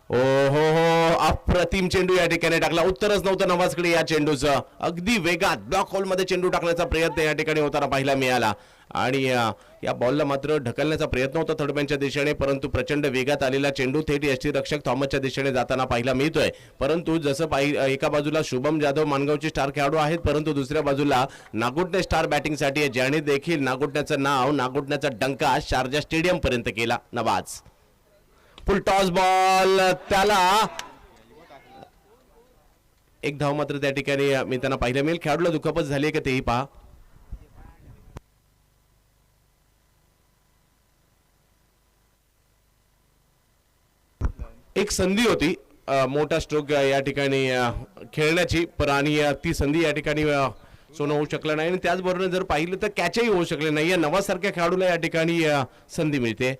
D: ओ हो हो, अप्रतिम चेंडू या ठिकाणी टाकला. उत्तरच नव्हतं नवाजकडे या चेंडूचं. अगदी वेगात ब्लॉक होल मध्ये चेंडू टाकण्याचा प्रयत्न या ठिकाणी होताना पाहायला मिळाला आणि या बॉलला मात्र ढकलण्याचा प्रयत्न होता थर्डमॅनच्या दिशेने, परंतु प्रचंड वेगात आलेला चेंडू थेट यष्टीरक्षक थॉमसच्या दिशेने जाताना पाहायला मिळतोय. परंतु जसं एका बाजूला शुभम जाधव माणगावचे स्टार खेळाडू आहेत, परंतु दुसऱ्या बाजूला नागोटणे स्टार बॅटिंगसाठी आहे, ज्याने देखील नागोटण्याचं नाव, नागोटण्याचा डंका शारजा स्टेडियम पर्यंत केला. नवाज फुल टॉस बॉल, त्याला 1 धाव मात्र त्या ठिकाणी मिळताना पाहिलं मिळेल. खेळाडूला दुखापत झाली आहे का तेही पहा. एक संधी होती मोठा स्ट्रोक या ठिकाणी खेळण्याची, पण आणि ती संधी या ठिकाणी सोनं होऊ शकलं नाही. आणि त्याचबरोबर जर पाहिलं तर कॅचही होऊ शकले नाही. नवाज सारख्या खेळाडूला या ठिकाणी संधी मिळते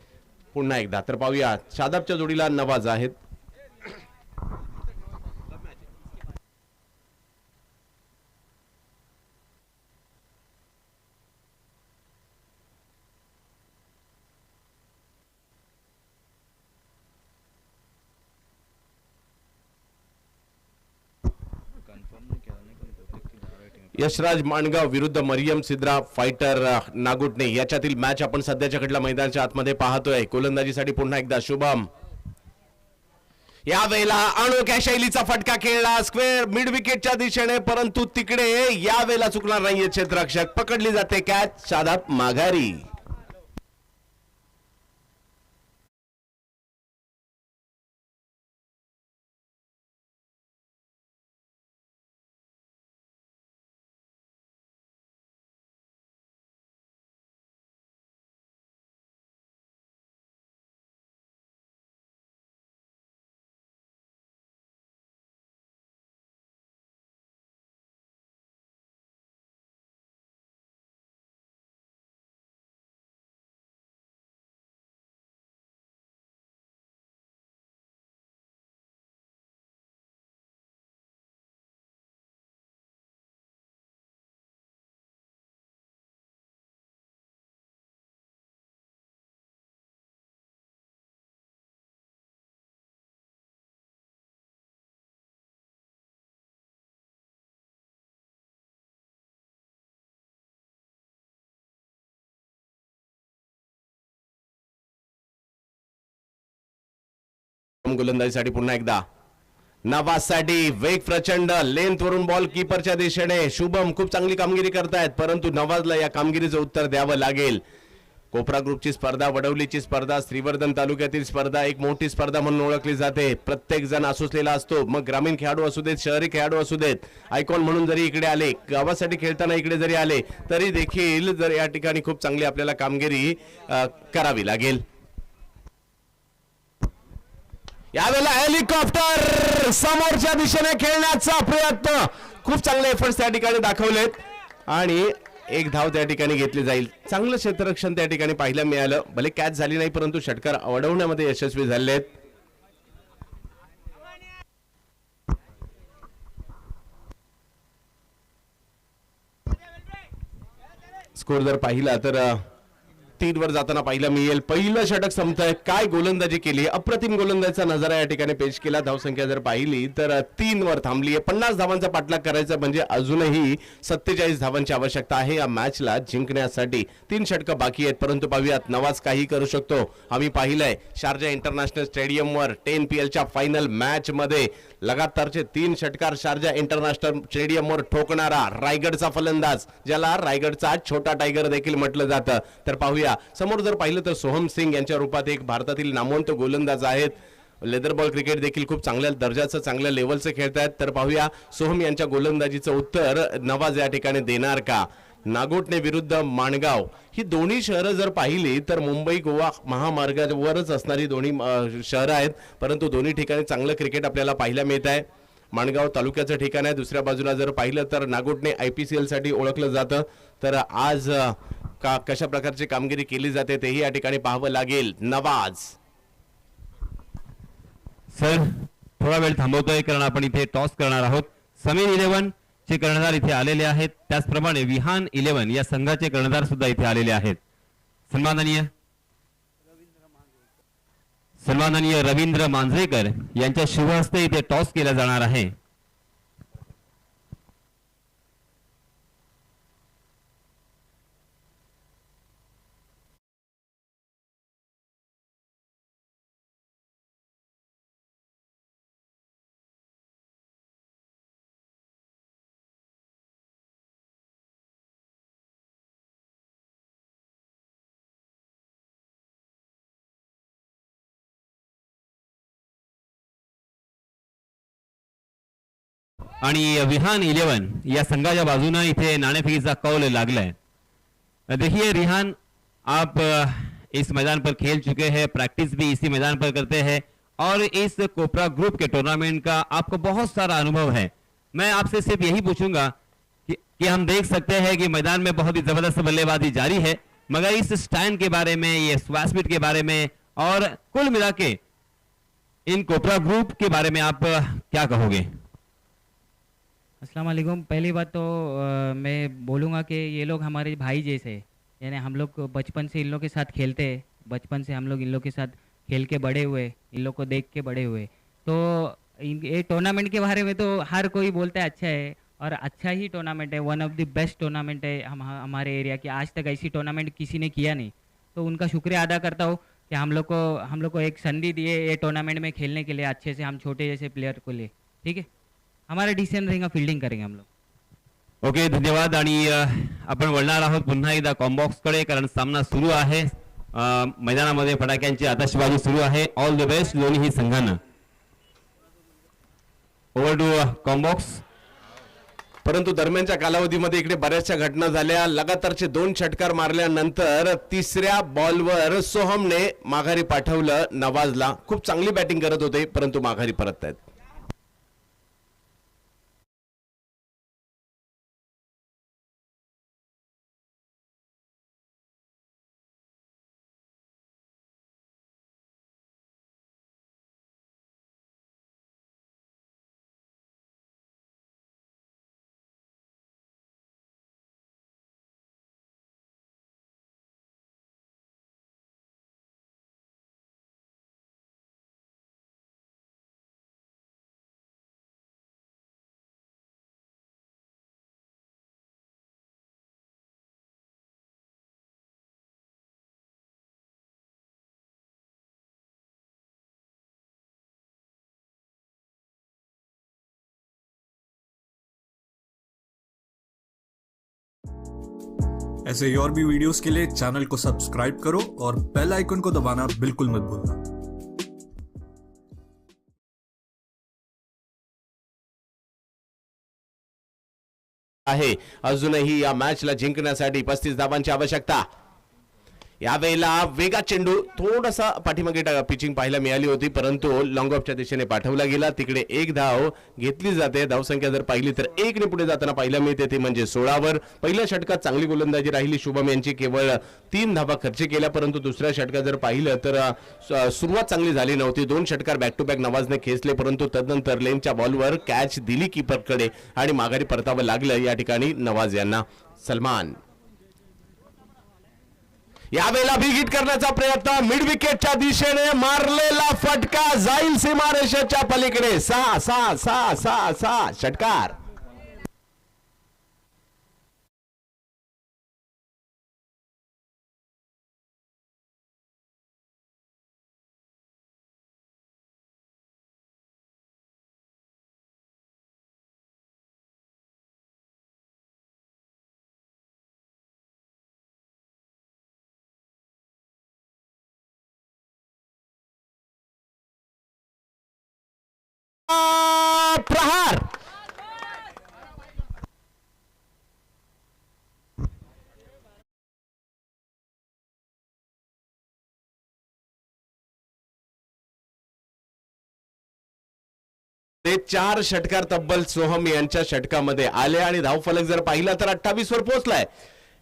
D: पुन्हा एकदा. तर पाहूया, शादाबच्या जोडीला नवाज आहेत. यशराज माणगाव विरुद्ध मरियम सिद्रा फायटर नागोटणे याच्यातील मॅच आपण सध्याच्या घडला मैदानाच्या आतमध्ये पाहतोय. गोलंदाजीसाठी पुन्हा एकदा शुभम. यावेळेला अनोख्या शैलीचा फटका खेळला स्क्वेअर मिड विकेटच्या दिशेने, परंतु तिकडे यावेळेला चुकणार नाहीये क्षेत्ररक्षक. पकडली जाते कॅच, शादाब माघारी. गोलंदाजीसाठी पुन्हा एकदा नवाजसाठी वेग प्रचंड, लेंथ वरून बॉल कीपरच्या दिशेने. शुभम खूप चांगली कामगिरी करतायत, परंतु नवाजला या कामगिरीचं उत्तर द्यावं लागेल. कोपरा ग्रुपची स्पर्धा, वडवलीची स्पर्धा, श्रीवर्धन तालुक्यातील स्पर्धा एक मोठी स्पर्धा म्हणून ओळखली जाते. प्रत्येक जण आसुसलेला असतो, मग ग्रामीण खेळाडू असू देत, शहरी खेळाडू असू देत. आयकॉन म्हणून जरी इकडे आले, गावासाठी खेळताना इकडे जरी आले, तरी देखील जर या ठिकाणी खूप चांगली आपल्याला कामगिरी करावी लागेल. यावेळेला हेलिकॉप्टर समोरच्या दिशेने खेळण्याचा प्रयत्न, खूप चांगले एफर्ट्स त्या ठिकाणी दाखवलेत. आणि एक धाव त्या ठिकाणी घेतली जाईल. चांगलं क्षेत्ररक्षण त्या ठिकाणी पाहायला मिळालं. भले कॅच झाली नाही परंतु षटकार अडवण्यामध्ये यशस्वी झाले आहेत. स्कोर जर पाहिला तर 3 वर जाताना पाहिलं मिळेल. पहिलं षटक संपतंय. काय गोलंदाजी केली, अप्रतिम गोलंदाजीचा नजारा या ठिकाणी पेश केला. धावसंख्या जर पाहिली तर 3 वर थांबली आहे. 50 धावांचा पाठलाग करायचा म्हणजे अजूनही 47 धावांची आवश्यकता आहे या मॅचला जिंकण्यासाठी. 3 षटकं बाकी आहेत परंतु पाहूयात नवाज काही करू शकतो. आम्ही पाहिलंय शारजा इंटरनॅशनल स्टेडियमवर 10 PL च्या फायनल मॅच मध्ये लगातारचे 3 षटकार शारजा इंटरनॅशनल स्टेडियमवर ठोकणारा रायगडचा फलंदाज, ज्याला रायगडचा छोटा टायगर देखील म्हटलं जातं. तर पाहूया समोर जर पाहिलं तर सोहम सिंग यांच्या रूपात एक भारतातील नामवंत गोलंदाज आहेत. लेदर बॉल क्रिकेट देखील खूप चांगल्या दर्जाचं चांगल्या लेवलचं खेळतात. तर पाहूया सोहम यांच्या गोलंदाजीचं उत्तर नवाज या ठिकाणी देणार का. नागोठणे विरुद्ध माणगाव ही दोन्ही शहरं जर पाहिली तर मुंबई गोवा महामार्गावरच असणारी दोन्ही शहरं आहेत परंतु दोन्ही ठिकाणी चांगलं क्रिकेट आपल्याला पाहायला मिळत आहे. माणगाव तालुक्याचं ठिकाण आहे. दुसऱ्या बाजूला जर पाहिलं तर नागोठणे IPCL साठी ओळखलं जातं. तर आज कशा प्रकारची कामगिरी केली जाते तेही या ठिकाणी पाहावं लागेल. नवाज
A: सर थोडा वेळ थांबवतोय कारण आपण इथे टॉस करणार आहोत. समीर 11 चे कर्णधार इथे आलेले आहेत. त्याचप्रमाणे विहान 11 या संघाचे कर्णधार सुद्धा इथे आलेले आहेत. सन्माननीय रवींद्र मांजरेकर यांच्या शुभ हस्ते इथे टॉस केला जाणार आहे. आणि विहान 11 या संघाच्या बाजूने इथे नाणेफेकीचा कौल लागलाय. देखिए रिहान, आप इस मैदान पर खेल चुके हैं, प्रैक्टिस भी इसी मैदान पर करते हैं और इस कोपरा ग्रुप के टूर्नामेंट का आपको बहुत सारा अनुभव है. मैं आपसे सिर्फ यही पूछूंगा कि हम देख सकते हैं कि मैदान में बहुत ही जबरदस्त बल्लेबाजी जारी है, मगर इस स्टैंड के बारे में, ये स्वास्पिट के बारे में और कुल मिला के इन कोपरा ग्रुप के बारे में आप क्या कहोगे?
E: अस्सलाम वालेकुम। पहली बात तो मैं बोलूँगा कि ये लोग हमारे भाई जैसे हैं, यानी हम लोग बचपन से इन लोग के साथ खेलते हैं, बचपन से हम लोग इन लोग के साथ खेल के बड़े हुए, इन लोग को देख के बड़े हुए। तो ये टूर्नामेंट के बारे में तो हर कोई बोलता है अच्छा है और अच्छा ही टूर्नामेंट है, one of the best tournament है हमारे एरिया की। आज तक ऐसी टूर्नामेंट किसी ने किया नहीं, तो उनका शुक्रिया अदा करता हूँ कि हम लोग को एक संधि दिए ये टूर्नामेंट में खेलने के लिए अच्छे से, हम छोटे जैसे प्लेयर को लिए। ठीक है, हमारा डिसिजन रहेगा, फील्डिंग करेंगे हम लोग।
A: ओके, धन्यवाद. आणि आपण वळणार आहोत पुन्हा एकदा कॉम्बॉक्स कडे कारण सामना सुरू आहे. मैदानामध्ये फटाक्यांची आतषबाजी सुरू आहे. ऑल द बेस्ट दोन्ही संघांना. Over to combox.
D: परंतु दरम्यानच्या कालावधीमध्ये इकडे बऱ्याचशा घटना झाल्या. लगातारचे 2 षटकार मारल्यानंतर तिसऱ्या बॉलवर सोहमने माघारी पाठवलं नवाजला. खूप चांगली बॅटिंग करत होते परंतु माघारी परततायत.
B: ऐसे ही और भी वीडियोस के लिए चैनल को सब्सक्राइब करो और बेल आइकन को दबाना बिल्कुल मत भूलना.
D: आहे अजूनही या मॅचला जिंकण्यासाठी 35 धावांची आवश्यकता. यावेळेला वेगात चेंडू थोडासा पाठीमागे पिचिंग पाहायला मिळाली होती, परंतु लॉंग ऑफच्या दिशेने पाठवला गेला. तिकडे एक धाव घेतली जाते. धावसंख्या जर पाहिली तर 1 ने पुढे जाताना पाहायला मिळते, ते म्हणजे 16 वर. पहिल्या षटकात चांगली गोलंदाजी राहिली शुभम यांची, केवळ 3 धावा खर्च केल्या, परंतु दुसऱ्या षटकात जर पाहिलं तर सुरुवात चांगली झाली नव्हती. 2 षटकार बॅक टू बॅक नवाजने खेचले, परंतु तदनंतर लेनच्या बॉलवर कॅच दिली कीपरकडे आणि माघारी परतावं लागलं या ठिकाणी नवाज यांना. सलमान यावेळेला बिग हिट करण्याचा प्रयत्न, मिड विकेटच्या दिशेने मारलेला फटका जाईल सीमारेषेच्या पलीकडे. 6 षटकार. प्रहार ते 4 षटकार तब्बल सोहम यांच्या षटकामध्ये आले आणि धावफलक जर पाहिला तर 28 वर पोहोचलाय.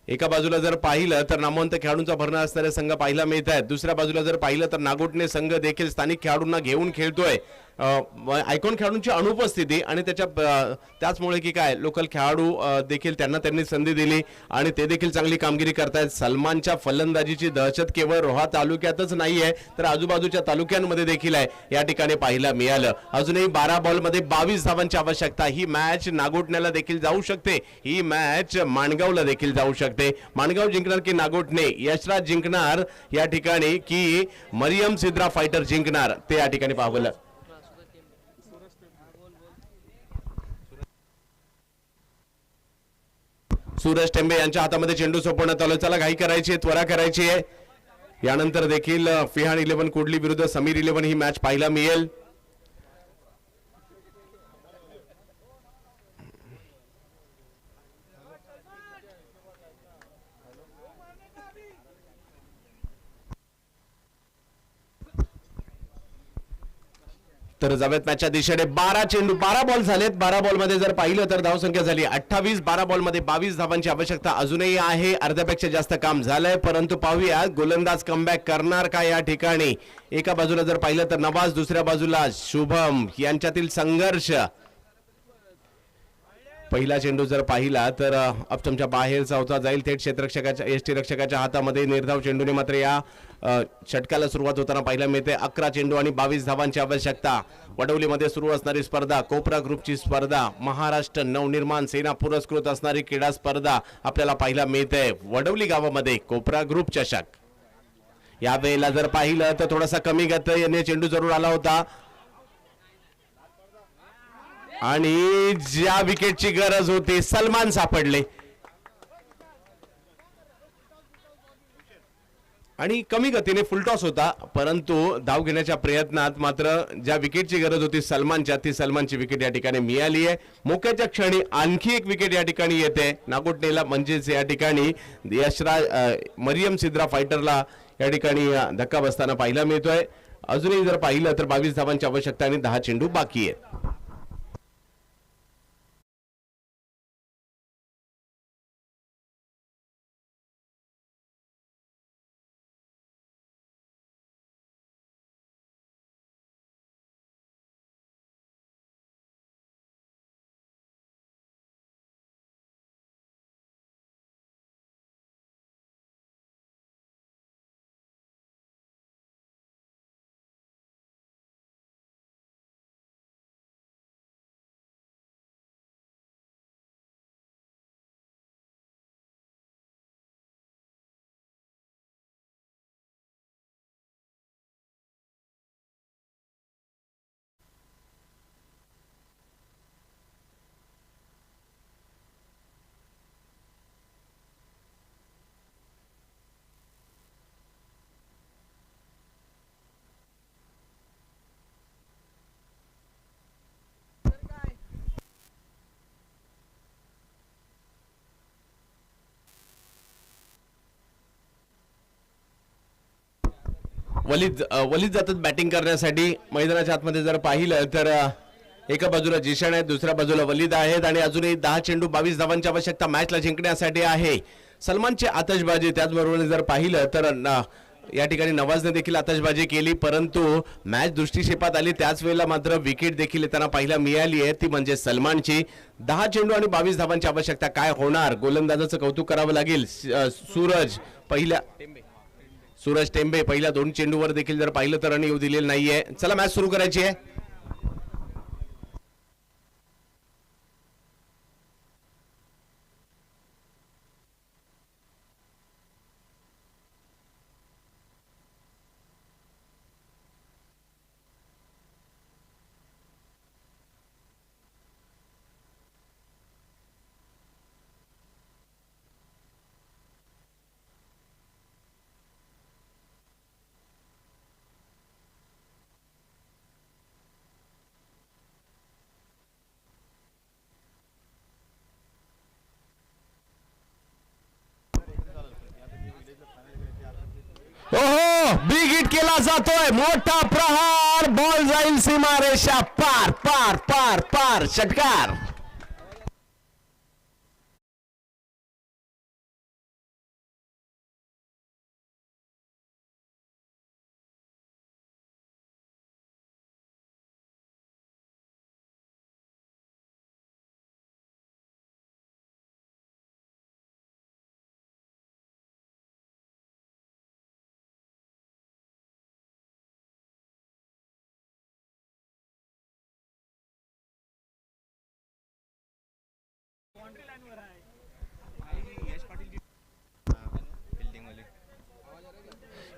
D: एका बाजूला जर पाहिलं तर नामवंत खेळाडूंचा भरणा असणारे संघ पाहायला मिळत आहेत. दुसऱ्या बाजूला जर पाहिलं तर नागोटणे संघ देखील स्थानिक खेळाडूंना घेऊन खेळतोय. आयकॉन खेळाडूंची अनुपस्थिती आणि त्याचमुळे की काय लोकल खेळाडू देखील त्यांनी संधी दिली आणि ते देखील चांगली कामगिरी करतायत. सलमानच्या फलंदाजीची दहशत केवळ रोहा तालुक्यातच नाहीये तर आजूबाजूच्या तालुक्यांमध्ये देखील आहे, या ठिकाणी पाहायला मिळालं. अजूनही 12 बॉलमध्ये 22 धावांची आवश्यकता. ही मॅच नागोटण्याला देखील जाऊ शकते, ही मॅच माणगावला देखील जाऊ शकते. माणगाव जिंकणार की नागोटणे, यशराज जिंकणार या ठिकाणी की मरियम सिद्रा फायटर जिंकणार, ते या ठिकाणी पाहावं. सूरज टेंबे यांच्या हातामध्ये चेंडू सोपवण्यात आला. चला घाई करायची आहे, त्वरा करायची आहे. यानंतर देखील फिहान 11 कुडली विरुद्ध समीर 11 ही मॅच पाहायला मिळेल. तर जावेत मॅचच्या दिशेने 12 चेंडू, 12 बॉल झालेत. 12 बॉल मध्ये जर पाहिलं तर धावसंख्या झाली 28. 12 बॉल मध्ये 22 धावांची आवश्यकता अजूनही आहे. अर्ध्यापेक्षा जास्त काम झालंय, परंतु पाहूया गोलंदाज कमबॅक करणार का या ठिकाणी. एका बाजूला जर पाहिलं तर नवाज, दुसऱ्या बाजूला शुभम यांच्यातील संघर्ष. पहिला चेंडू जर पाहिला तर अपस्टंपच्या बाहेरचा होता, जाईल थेट क्षेत्ररक्षकाच्या यष्टीरक्षकाच्या हातामध्ये. निर्धाव चेंडूने मात्र या षटकाला सुरुवात होताना पाहायला मिळते. 11 चेंडू आणि 22 धावांची आवश्यकता. वडवलीमध्ये सुरू असणारी स्पर्धा, कोपरा ग्रुपची स्पर्धा, महाराष्ट्र नवनिर्माण सेना पुरस्कृत असणारी क्रीडा स्पर्धा आपल्याला पाहायला मिळते वडवली गावामध्ये, कोपरा ग्रुप चषक. यावेळेला जर पाहिलं तर थोडासा कमी गतीने चेंडू जरूर आला होता आणि ज्या विकेटची गरज होती सलमान सापडले आणि कमी गतीने फुलटॉस होता, परंतु धाव घेण्याच्या प्रयत्नात मात्र ज्या विकेटची गरज होती सलमानच्या, ती सलमानची विकेट या ठिकाणी मिळाली आहे. मोक्याच्या क्षणी आणखी एक विकेट या ठिकाणी येते नागोटणेला, म्हणजेच या ठिकाणी यशराज मरियम सिद्रा फायटरला या ठिकाणी धक्का बसताना पाहायला मिळतोय. अजूनही जर पाहिलं तर 22 धावांची आवश्यकता आणि 10 चेंडू बाकी आहेत. वलीद जातात बॅटिंग करण्यासाठी. मैदानाच्या आतमध्ये जर पाहिलं तर एका बाजूला जिशान आहेत, दुसऱ्या बाजूला वलीद आहेत आणि अजूनही 10 चेंडू 22 धावांची आवश्यकता मॅचला जिंकण्यासाठी आहे. सलमानची आतषबाजी, त्याचबरोबर जर पाहिलं तर या ठिकाणी नवाजने देखील आतषबाजी केली, परंतु मॅच दृष्टिक्षेपात आली त्याच वेळेला मात्र विकेट देखील त्यांना पाहायला मिळाली आहे, ती म्हणजे सलमानची. 10 चेंडू आणि 22 धावांची आवश्यकता काय होणार. गोलंदाजाचं कौतुक करावं लागेल. सूरज टेंबे पहिल्या 2 चेंडूवर देखील जर पाहिलं तर रन येऊ दिलेलं नाहीये. चला मॅच सुरू करायची आहे. ओहो, बिग हिट केला जातोय. मोठा प्रहार, बॉल जाईल सीमारेषा पार पार पार पार. षटकार.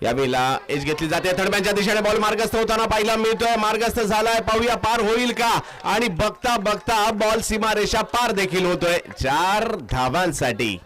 D: यावेळेला एज घेतली जाते. थर्डमॅनच्या दिशेने बॉल मार्गस्थ होताना पाहायला मिळतोय. मार्गस्थ झालाय, पाहूया पार होईल का. आणि बघता बघता बॉल सीमारेषा पार देखील होतोय 4 धावांसाठी.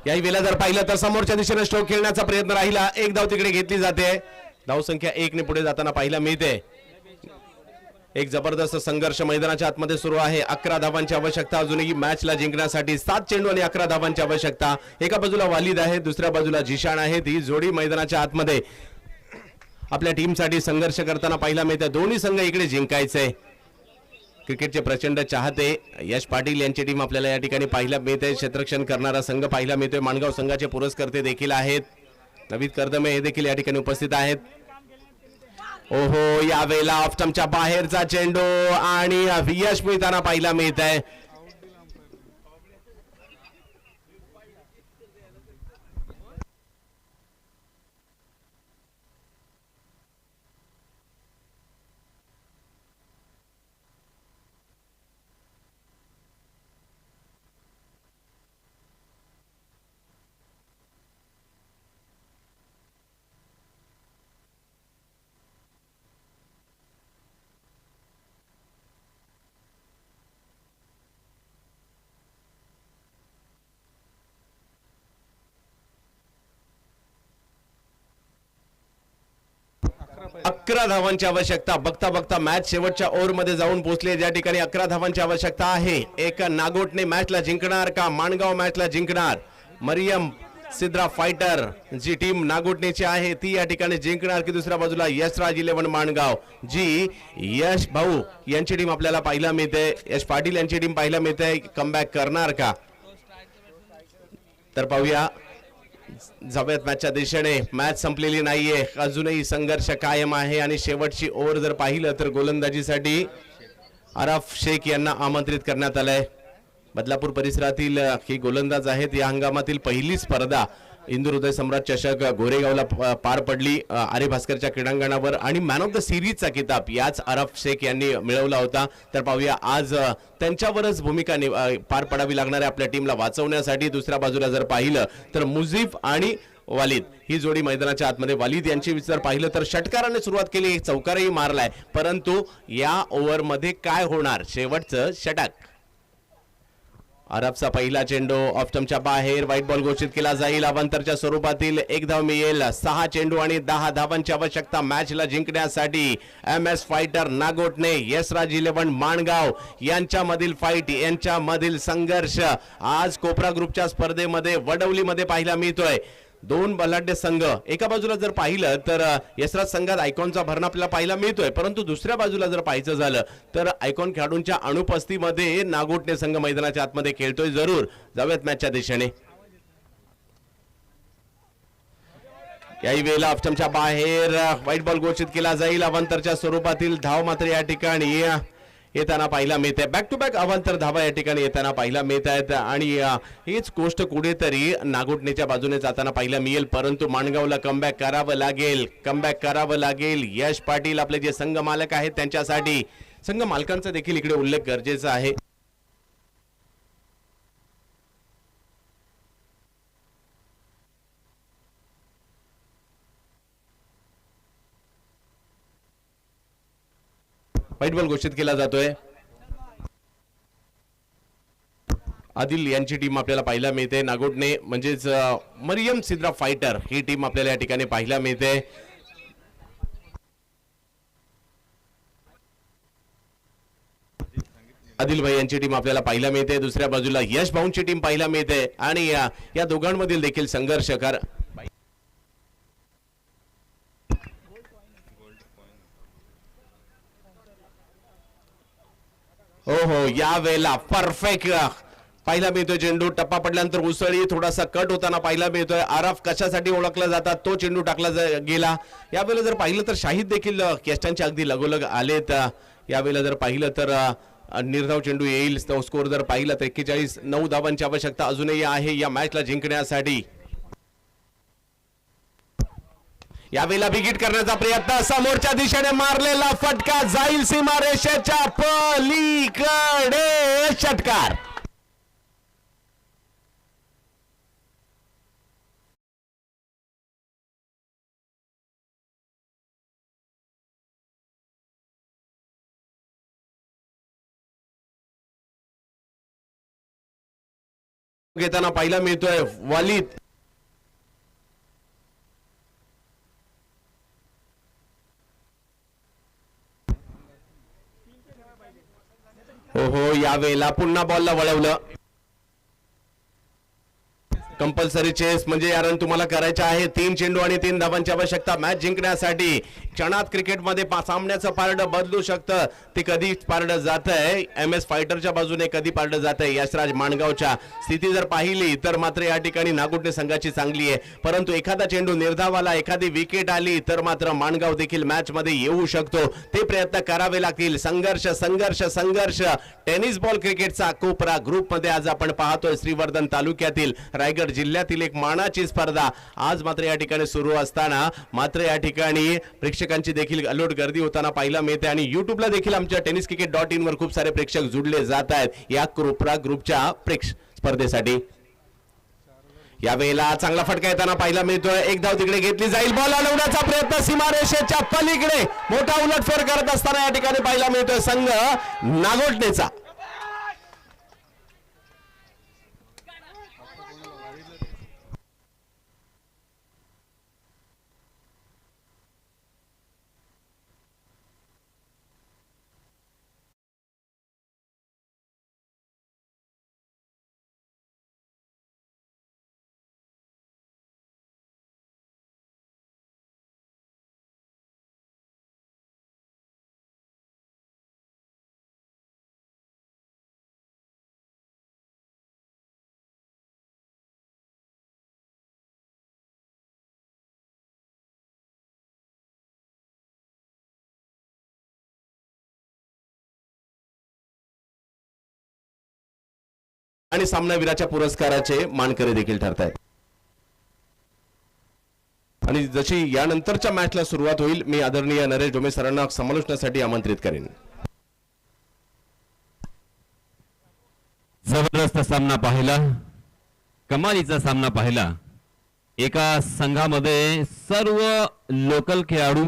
D: याही वेळेला जर पाहिलं तर समोरच्या दिशेने स्ट्रोक खेळण्याचा प्रयत्न राहिला. एक धाव तिकडे घेतली जाते. धाव संख्या 1 ने पुढे जाताना पाहायला मिळते. एक जबरदस्त संघर्ष मैदानाच्या आतमध्ये सुरू आहे. 11 धावांची आवश्यकता अजूनही मॅचला जिंकण्यासाठी. 7 चेंडू आणि 11 धावांची आवश्यकता. एका बाजूला वालिद आहे, दुसऱ्या बाजूला जिशान आहे. ही जोडी मैदानाच्या आतमध्ये आपल्या टीमसाठी संघर्ष करताना पाहायला मिळते. दोन्ही संघ इकडे जिंकायचे. क्रिकेटचे प्रचंड चाहते यश पाटील यांची टीम आपल्याला या ठिकाणी पाहायला मिळते. क्षेत्ररक्षण करणारा संघ पाहायला मिळतोय. माणगाव संघाचे पुरस्कर्ते देखील आहेत. नवीद कर्दमे हे देखील या ठिकाणी उपस्थित आहेत. ओहो, यावेळेला ऑफ स्टंपच्या बाहेरचा चेंडू आणि यश मिळताना पाहायला मिळत आहे. अकरा धावांची आवश्यकता. बघता बघता मॅच शेवटच्या ओव्हरमध्ये जाऊन पोहोचले. ज्या ठिकाणी 11 धावांची आवश्यकता आहे. एक नागोटने मॅचला जिंकणार का माणगाव मॅचला जिंकणार. मरियम सिद्रा फायटर जी टीम नागोटनेची आहे ती या ठिकाणी जिंकणार की दुसऱ्या बाजूला यशराज 11 माणगाव जी यश भाऊ यांची टीम आपल्याला पाहायला मिळते. यश पाटील यांची टीम पाहायला मिळते. कमबॅक करणार का. तर पाहूया. जाऊयात मॅचच्या दिशेने. मॅच संपलेली नाहीये, अजूनही संघर्ष कायम आहे. आणि शेवटची ओव्हर जर पाहिलं तर गोलंदाजीसाठी अराफ शेख यांना आमंत्रित करण्यात आलंय. बदलापूर परिसरातील ही गोलंदाज आहेत. या हंगामातील पहिली स्पर्धा इंदूर उदय सम्राट चषक गोरेगावला पार पडली आर्य भास्करच्या क्रीडांगणावर आणि मॅन ऑफ द सिरीजचा किताब याच अरफ शेख यांनी मिळवला होता. तर पाहूया आज त्यांच्यावरच भूमिका पार पडावी लागणार आहे आपल्या टीमला वाचवण्यासाठी. दुसऱ्या बाजूला जर पाहिलं तर मुझीफ आणि वालिद ही जोडी मैदानाच्या आतमध्ये. वालिद यांची जर पाहिलं तर षटकाराने सुरुवात केली, एक चौकारही मारलाय, परंतु या ओव्हरमध्ये काय होणार शेवटचं षटक. अरबचा पहिला चेंडू ऑफस्टंपच्या बाहेर, व्हाईट बॉल घोषित केला जाईल. अवांतरच्या स्वरूपातील एक धाव मिळेल. 6 चेंडू आणि 10 धावांची आवश्यकता मॅचला जिंकण्यासाठी. MS फायटर नागोटणे, यशराज 11 माणगाव यांच्यामधील फाईट, यांच्यामधील संघर्ष आज कोपरा ग्रुपच्या स्पर्धेमध्ये वडवलीमध्ये पाहायला मिळतोय. दोन बलाढ्य संघ एका बाजूला जर पाहिलं तर यशराज संघात आयकॉनचा भरणा आपल्याला पाहायला मिळतोय, परंतु दुसऱ्या बाजूला जर पाहायचं झालं तर आयकॉन खेळाडूंच्या अनुपस्थितीमध्ये नागोटणे संघ मैदानाच्या आतमध्ये खेळतोय. जरूर जाऊयात मॅचच्या दिशेने. याही वेळेला ऑफस्टंपच्या बाहेर व्हाईट बॉल घोषित केला जाईल. अवांतरच्या स्वरूपातील धाव मात्र या ठिकाणी येताना पाहायला मिळते. बॅक टू बॅक अवांतर धावा या ठिकाणी येताना पाहायला मिळत आहेत आणि हीच गोष्ट कुठेतरी नागोटणेच्या बाजूने जाताना पाहायला मिळेल, परंतु माणगावला कमबॅक करावं लागेल. यश पाटील आपले जे संघ मालक आहेत त्यांच्यासाठी संघ मालकांचा देखील इकडे उल्लेख गरजेचा आहे. व्हाईट बॉल घोषित केला जातोय. आदिल यांची टीम आपल्याला पाहायला मिळते. नागोटणे म्हणजेच मरियम सिद्रा फायटर ही टीम आपल्याला या ठिकाणी पाहायला मिळते. आदिल भाई यांची टीम आपल्याला पाहायला मिळते. दुसऱ्या बाजूला यश भाऊंची टीम पाहायला मिळते आणि या दोघांमधील देखील संघर्ष हो या वेळेला परफेक्ट पाहायला मिळतोय. चेंडू टप्पा पडल्यानंतर उसळी थोडासा कट होताना पाहायला मिळतोय. आरफ कशासाठी ओळखला जातात तो चेंडू टाकला गेला. यावेळेला जर पाहिलं तर शाहिद देखील केस्टांच्या अगदी लगोलग आलेत. यावेळेला जर पाहिलं तर निर्धाव चेंडू येईल. स्कोर जर पाहिलं तर 41 9 धावांची आवश्यकता अजूनही आहे या मॅचला जिंकण्यासाठी. यावेळेला बिगिट करण्याचा प्रयत्न, समोरच्या दिशेने मारलेला फटका जाईल सीमारेषेच्या पलीकडे. षटकार घेताना पाहायला मिळतोय. वालिद हो या वेळेला पुन्हा बॉलला वळवलं. कंपल्सरी चेस म्हणजे यार तुम्हाला करायचं आहे 3 चेंडू आणि 3 धावांची आवश्यकता मॅच जिंकण्यासाठी. क्षणात क्रिकेटमध्ये सामन्याचं पारडं बदलू शकतं. ते कधी पारडं जात आहे MS फायटरच्या बाजूने, कधी पारडं जात आहे यशराज माणगावच्या. स्थिती जर पाहिली तर मात्र या ठिकाणी नागोटणे संघाची चांगली आहे, परंतु एखादा चेंडू निर्धावाला, एखादी विकेट आली तर मात्र माणगाव देखील मॅच मध्ये येऊ शकतो. ते प्रयत्न करावे लागतील. संघर्ष टेनिस बॉल क्रिकेटचा कोपरा ग्रुप मध्ये आज आपण पाहतोय. श्रीवर्धन तालुक्यातील रायगड जिल्ह्यातील एक मानाची स्पर्धा आज मात्र या ठिकाणी सुरू असताना मात्र या ठिकाणी प्रेक्षकांची देखील अलोट गर्दी होताना पाहायला मिळते आणि युट्यूबला देखील आमच्या tenniscricket.in वर खूप सारे प्रेक्षक जुडले जात आहेत या कोपरा ग्रुपच्या स्पर्धेसाठी. यावेळेला चांगला फटका येताना पाहायला मिळतोय. एक धाव तिकडे घेतली जाईल. बॉल अडवण्याचा प्रयत्न सीमारेषेच्या पलीकडे मोठा उलटफेर करत असताना या ठिकाणी पाहायला मिळतोय संघ नागोटणेचा. आणि सामनावीराच्या पुरस्काराचे मानकरी देखील ठरतायत. आणि जशी यानंतरच्या मॅचला सुरुवात होईल मी आदरणीय नरेश डोमे सरांना समालोचनासाठी आमंत्रित करेन.
A: जबरदस्त सामना पाहिला, कमालीचा सामना पाहिला. एका संघामध्ये सर्व लोकल खेळाडू